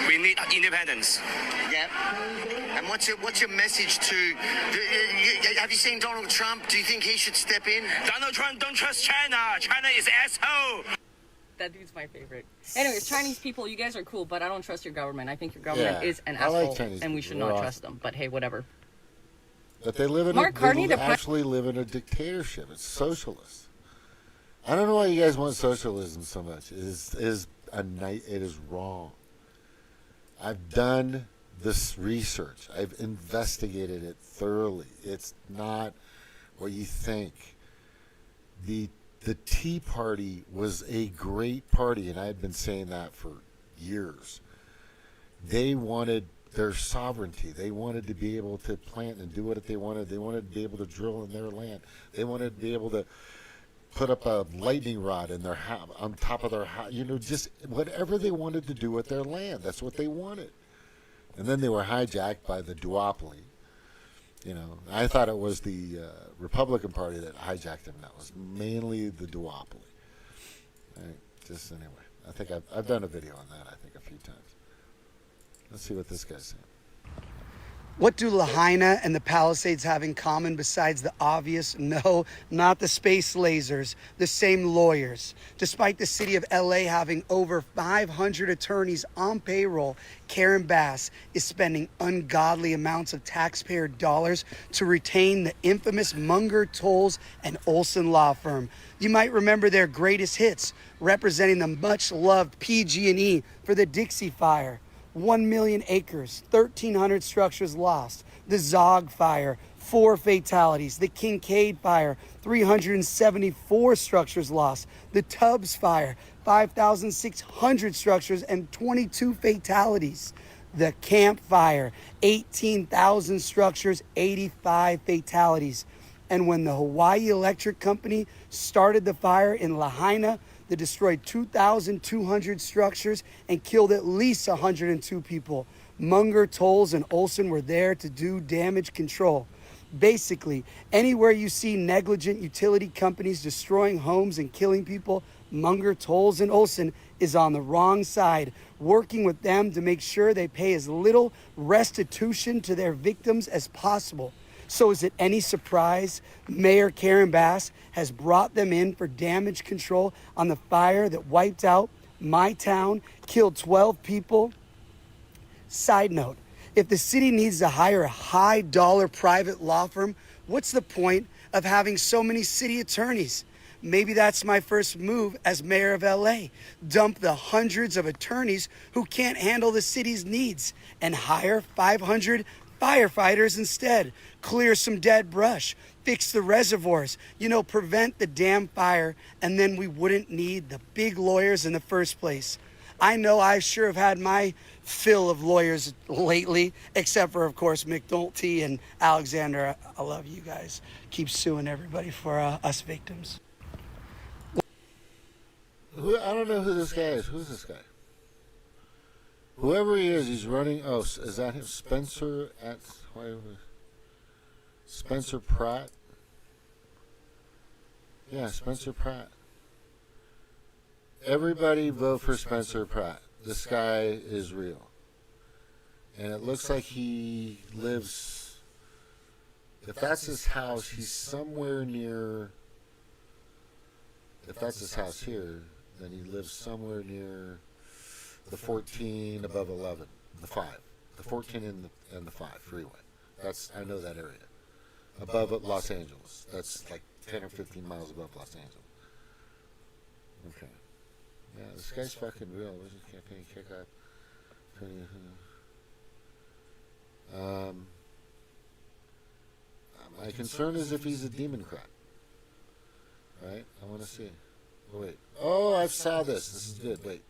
We need independence. Yeah. And what's your message to? Have you seen Donald Trump? Do you think he should step in? Donald Trump don't trust China. China is asshole. That dude's my favorite. Anyways, Chinese people, you guys are cool, but I don't trust your government. I think your government is an asshole, like Chinese and we should not trust them. But hey, whatever. But they live in actually live in a dictatorship. It's socialist. I don't know why you guys want socialism so much. It is wrong. I've done this research. I've investigated it thoroughly. It's not what you think. The Tea Party was a great party, and I had been saying that for years. They wanted their sovereignty. They wanted to be able to plant and do what they wanted. They wanted to be able to drill in their land. They wanted to be able to put up a lightning rod in their house, on top of their house. Just whatever they wanted to do with their land. That's what they wanted. And then they were hijacked by the duopoly. I thought it was the Republican Party that hijacked them. That was mainly the duopoly. Right? Just anyway, I think I've done a video on that. I think a few times. Let's see what this guy's saying. What do Lahaina and the Palisades have in common besides the obvious? No, not the space lasers, the same lawyers. Despite the city of LA having over 500 attorneys on payroll, Karen Bass is spending ungodly amounts of taxpayer dollars to retain the infamous Munger, Tolles, and Olson law firm. You might remember their greatest hits, representing the much-loved PG&E for the Dixie Fire. 1 million acres, 1,300 structures lost. The Zog Fire, 4 fatalities. The Kincaid Fire, 374 structures lost. The Tubbs Fire, 5,600 structures and 22 fatalities. The Camp Fire, 18,000 structures, 85 fatalities. And when the Hawaii Electric Company started the fire in Lahaina, that destroyed 2,200 structures and killed at least 102 people. Munger, Tolles, and Olson were there to do damage control. Basically, anywhere you see negligent utility companies destroying homes and killing people, Munger, Tolles, and Olson is on the wrong side, working with them to make sure they pay as little restitution to their victims as possible. So is it any surprise Mayor Karen Bass has brought them in for damage control on the fire that wiped out my town, killed 12 people? Side note, if the city needs to hire a high-dollar private law firm, what's the point of having so many city attorneys? Maybe that's my first move as mayor of LA. Dump the hundreds of attorneys who can't handle the city's needs and hire 500 firefighters instead. Clear some dead brush, fix the reservoirs, prevent the damn fire, and then we wouldn't need the big lawyers in the first place. I know I sure have had my fill of lawyers lately, except for, of course, McNulty and Alexander. I love you guys. Keep suing everybody for us victims. I don't know who this guy is. Who's this guy? Whoever he is, he's running. Oh, is that him? Spencer Pratt? Yeah, Spencer Pratt. Everybody vote for Spencer Pratt. This guy is real. And it looks like he lives, if that's his house, he's somewhere near, if that's his house here, then he lives somewhere near the 14 above 11, the 5. The 14 and the 5 freeway. I know that area. Above Los Angeles. That's like 10 or 15 miles above Los Angeles. Okay. Yeah, this guy's fucking real. This is campaign kick up. My concern is if he's a Demoncrat. Right? I want to see. Oh, wait. Oh, I saw this. This is good. Wait.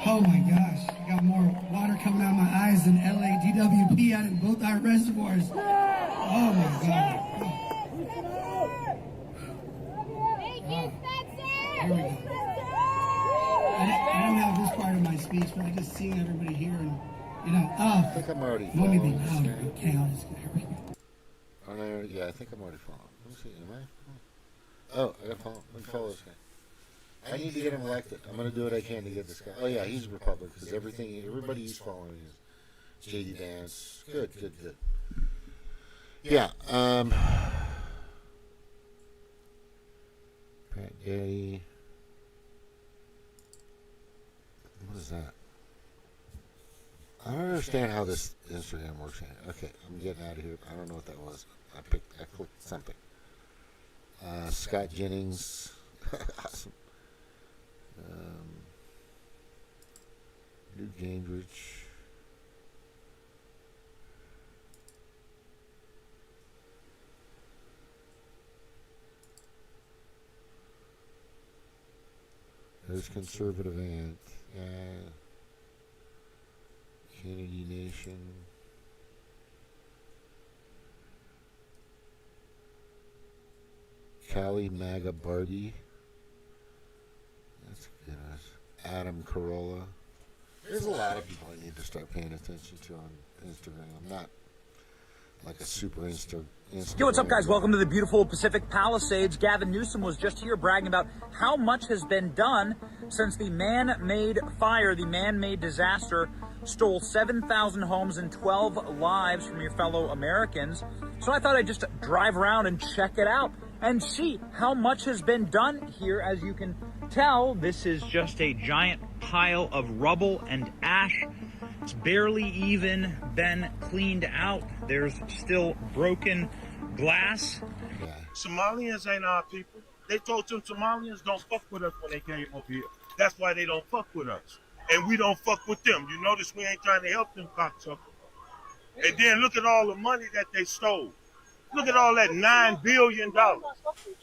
Oh my gosh, I got more water coming out of my eyes than LADWP out in both our reservoirs. Oh my God. Here we go. I don't have this part of my speech, but I just seen everybody here and, you know, I think I'm already let me be following. louder, okay? I'll just, here we go. Yeah, I think I'm already following. Let me see. Am I? Oh, I got to follow. Let me follow this guy. I need to get him elected. I'm going to do what I can to get this guy. Oh, yeah, he's a Republican because everybody he's following is J.D. Vance. Good. Yeah. Pat Getty. What is that? I don't understand how this Instagram works. Okay, I'm getting out of here. I don't know what that was. I clicked something. Scott Jennings. Awesome. Newt Gingrich. There's Conservative Ant. Kennedy Nation. Callie Maga Barty. That's good. Adam Carolla. There's a lot of people I need to start paying attention to on Instagram. I'm not like a super Instagram. Yo, what's up, guys? Welcome to the beautiful Pacific Palisades. Gavin Newsom was just here bragging about how much has been done since the man-made fire, the man-made disaster, stole 7,000 homes and 12 lives from your fellow Americans. So I thought I'd just drive around and check it out and see how much has been done here. As you can tell, this is just a giant pile of rubble and ash. It's barely even been cleaned out. There's still broken glass. Somalians ain't our people. They told them Somalians don't fuck with us when they came up here. That's why they don't fuck with us. And we don't fuck with them. You notice we ain't trying to help them cocksuckers. And then look at all the money that they stole. Look at all that $9 billion.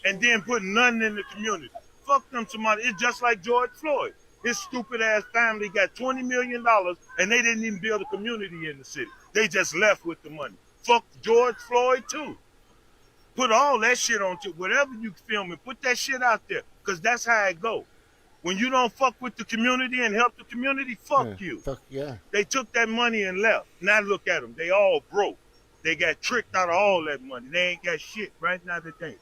And then put nothing in the community. Fuck them Somalians. It's just like George Floyd. His stupid ass family got $20 million and they didn't even build a community in the city. They just left with the money. Fuck George Floyd too. Put all that shit on to whatever you filming, put that shit out there. Cause that's how it go. When you don't fuck with the community and help the community, fuck you. Fuck yeah. They took that money and left. Now look at them. They all broke. They got tricked out of all that money. They ain't got shit right now today.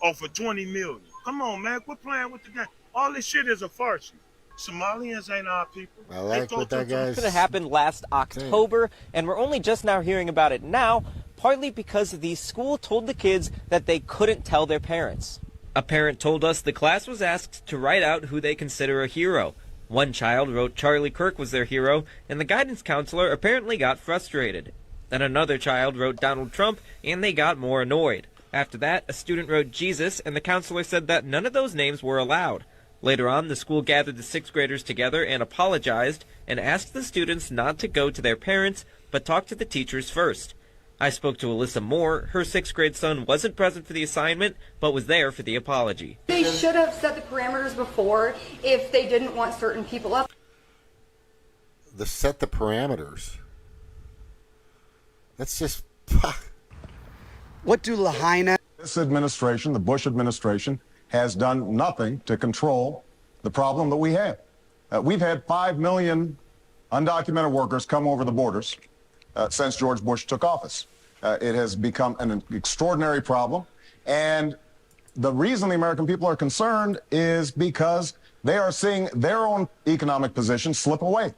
Off for $20 million. Come on, man. Quit playing with the game. All this shit is a farce. Somalians ain't our people. I like what that guy's... It happened last October, and we're only just now hearing about it now, partly because the school told the kids that they couldn't tell their parents. A parent told us the class was asked to write out who they consider a hero. One child wrote Charlie Kirk was their hero, and the guidance counselor apparently got frustrated. Then another child wrote Donald Trump, and they got more annoyed. After that, a student wrote Jesus, and the counselor said that none of those names were allowed. Later on, the school gathered the sixth graders together and apologized and asked the students not to go to their parents, but talk to the teachers first. I spoke to Alyssa Moore. Her sixth grade son wasn't present for the assignment, but was there for the apology. They should have set the parameters before if they didn't want certain people up. Set the parameters. That's just... What do Lahaina... This administration, the Bush administration, has done nothing to control the problem that we have. We've had 5 million undocumented workers come over the borders since George Bush took office. It has become an extraordinary problem. And the reason the American people are concerned is because they are seeing their own economic position slip away.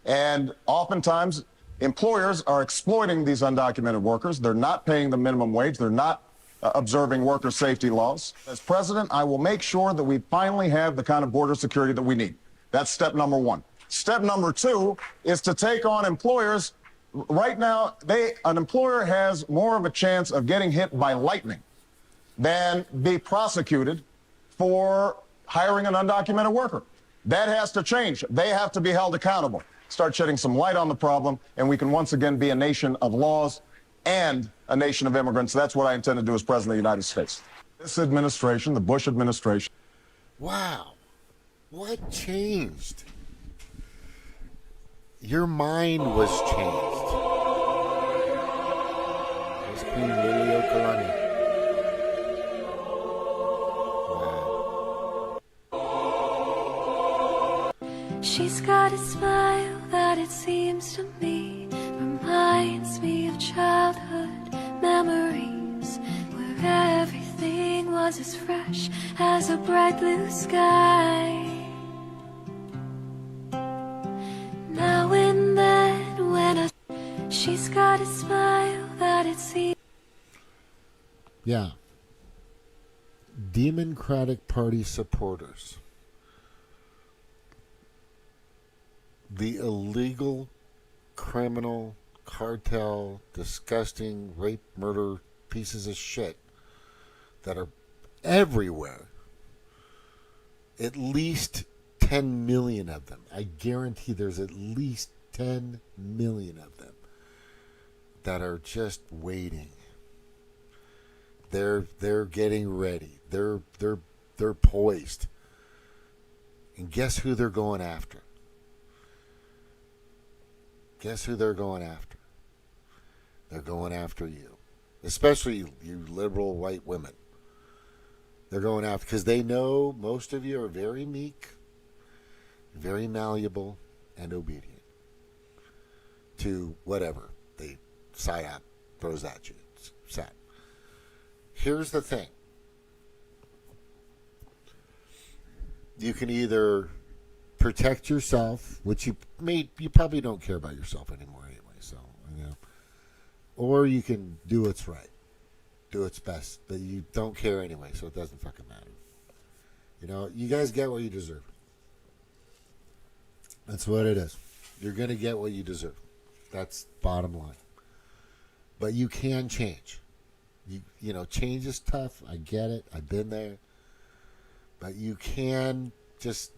And oftentimes, employers are exploiting these undocumented workers. They're not paying the minimum wage. They're not observing worker safety laws. As president, I will make sure that we finally have the kind of border security that we need. That's step number one. Step number two is to take on employers. Right now, an employer has more of a chance of getting hit by lightning than be prosecuted for hiring an undocumented worker. That has to change. They have to be held accountable. Start shedding some light on the problem, and we can once again be a nation of laws and a nation of immigrants. That's what I intend to do as President of the United States. This administration, the Bush administration. Wow. What changed? Your mind was changed. That's Queen Lily Okalani. She's got a smile that it seems to me reminds me of childhood memories where everything was as fresh as a bright blue sky. Now and then when she's got a smile that it seems. Yeah. Democratic Party supporters. The illegal, criminal, cartel, disgusting, rape, murder pieces of shit that are everywhere. At least 10 million of them. I guarantee there's at least 10 million of them that are just waiting. They're getting ready. They're poised. And guess who they're going after? Guess who they're going after? They're going after you. Especially you liberal white women. They're going after, because they know most of you are very meek, very malleable, and obedient to whatever the psyop throws at you. Sad. Here's the thing. You can either protect yourself, which you probably don't care about yourself anymore anyway, so, or you can do what's right, do what's best, but you don't care anyway, so it doesn't fucking matter. You guys get what you deserve. That's what it is. You're going to get what you deserve. That's bottom line. But you can change. Change is tough. I get it. I've been there. But you can just,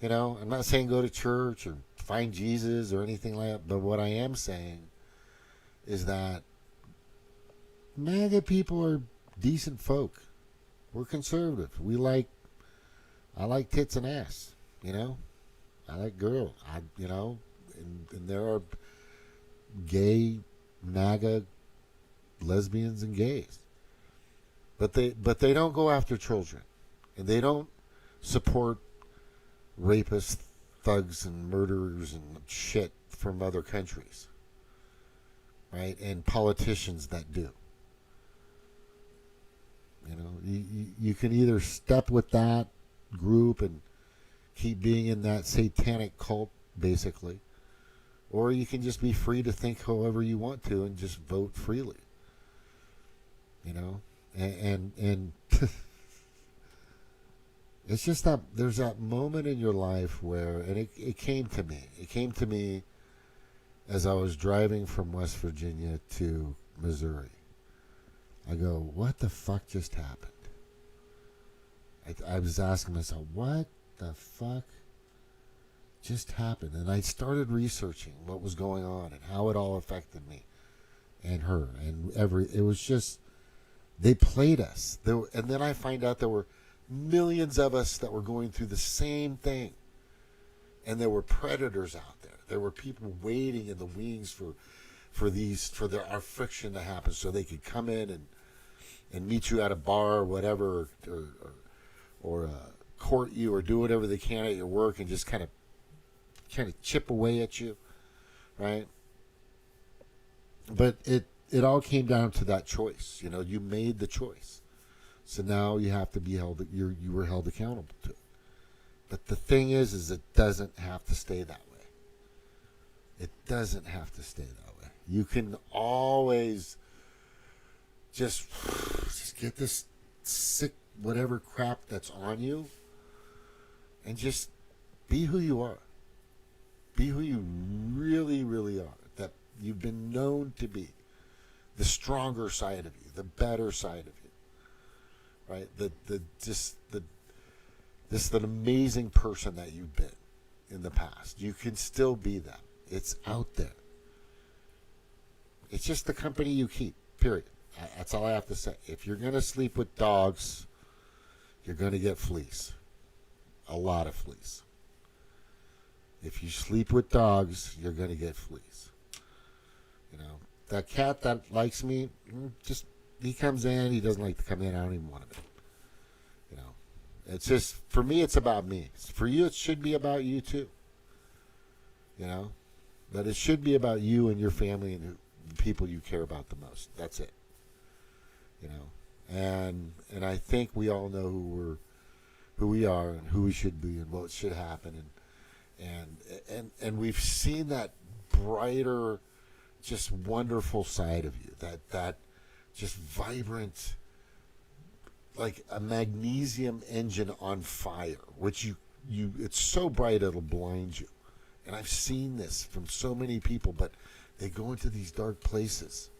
I'm not saying go to church or find Jesus or anything like that. But what I am saying is that MAGA people are decent folk. We're conservative. I like tits and ass, I like girls, and there are gay MAGA lesbians and gays. But they don't go after children, and they don't support rapists, thugs, and murderers and shit from other countries, right? And politicians that do. You can either step with that group and keep being in that satanic cult, basically, or you can just be free to think however you want to and just vote freely. And it's just that there's that moment in your life where, and it came to me. It came to me as I was driving from West Virginia to Missouri. I go, what the fuck just happened? I was asking myself, what the fuck just happened? And I started researching what was going on and how it all affected me and her. And it was just, they played us. And then I find out there were millions of us that were going through the same thing. And there were predators out there. There were people waiting in the wings for our friction to happen, so they could come in and meet you at a bar or whatever, or court you, or do whatever they can at your work, and just kind of chip away at you, right? But it all came down to that choice. You made the choice, so now you have to be held. You were held accountable to it. But the thing is it doesn't have to stay that way. It doesn't have to stay that way. You can always just get this sick whatever crap that's on you and just be who you are. Be who you really, really are. That you've been known to be. The stronger side of you, the better side of you. Right? The This is an amazing person that you've been in the past. You can still be that. It's out there. It's just the company you keep, period. That's all I have to say. If you're going to sleep with dogs, you're going to get fleas. A lot of fleas. If you sleep with dogs, you're going to get fleas. You know, that cat that likes me, just, he comes in, he doesn't like to come in, I don't even want him in. You know, it's just, for me, it's about me. For you, it should be about you too. You know, but it should be about you and your family and the people you care about the most. That's it. You know, and I think we all know who we are and who we should be and what should happen, and we've seen that brighter, just wonderful side of you, that just vibrant, like a magnesium engine on fire, which you it's so bright it'll blind you. And I've seen this from so many people, but they go into these dark places,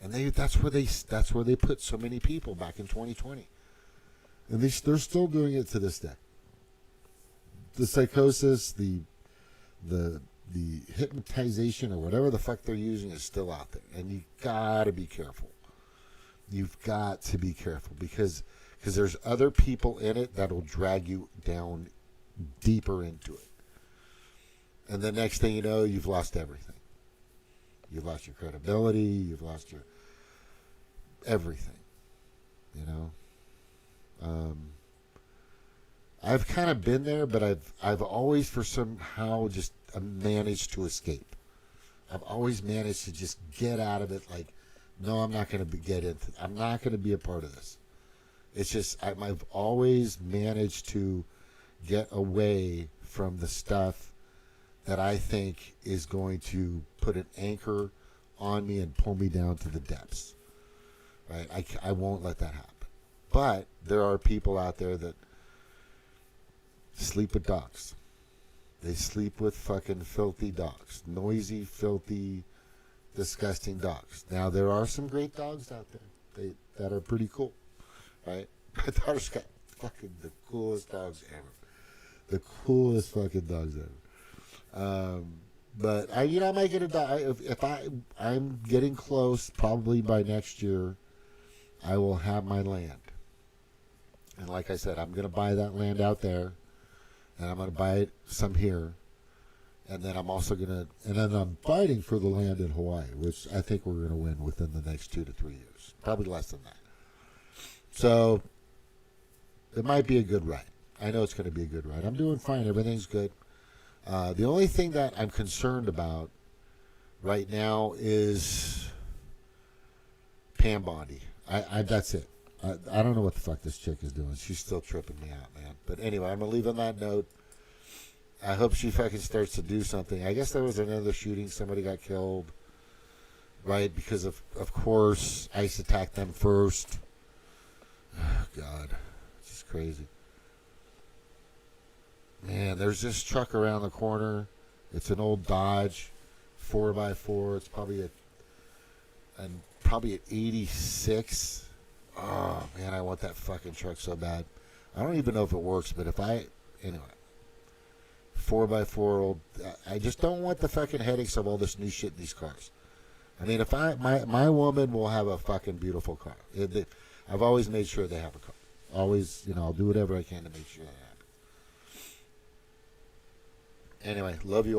and that's where they put so many people back in 2020, and they're still doing it to this day. The psychosis, the hypnotization, or whatever the fuck they're using is still out there, and you gotta be careful. You've got to be careful because there's other people in it that'll drag you down deeper into it. And the next thing you know, you've lost everything. You've lost your credibility. You've lost your everything. You know. I've kind of been there, but I've always, for somehow, just managed to escape. I've always managed to just get out of it. Like, no, I'm not going to get into. I'm not going to be a part of this. It's just I've always managed to get away from the stuff that I think is going to put an anchor on me and pull me down to the depths. Right? I won't let that happen. But there are people out there that sleep with dogs. They sleep with fucking filthy dogs. Noisy, filthy, disgusting dogs. Now, there are some great dogs out there that are pretty cool. Right? My daughter's got fucking the coolest dogs ever. The coolest fucking dogs ever. But I might get a dog. If I'm getting close, probably by next year, I will have my land. And like I said, I'm going to buy that land out there, and I'm going to buy some here, and then I'm also going to, and then I'm fighting for the land in Hawaii, which I think we're going to win within the next 2 to 3 years, probably less than that. So it might be a good ride. I know it's going to be a good ride. I'm doing fine. Everything's good. The only thing that I'm concerned about right now is Pam Bondi. That's it. I don't know what the fuck this chick is doing. She's still tripping me out, man. But anyway, I'm going to leave on that note. I hope she fucking starts to do something. I guess there was another shooting. Somebody got killed, right? Because, of course, ICE attacked them first. Oh, God. It's just crazy. Man, there's this truck around the corner. It's an old Dodge 4x4. It's probably an 86. Oh, man, I want that fucking truck so bad. I don't even know if it works, but anyway, 4x4 old, I just don't want the fucking headaches of all this new shit in these cars. I mean, if my woman will have a fucking beautiful car. I've always made sure they have a car. Always, I'll do whatever I can to make sure that happens. Anyway, love you all.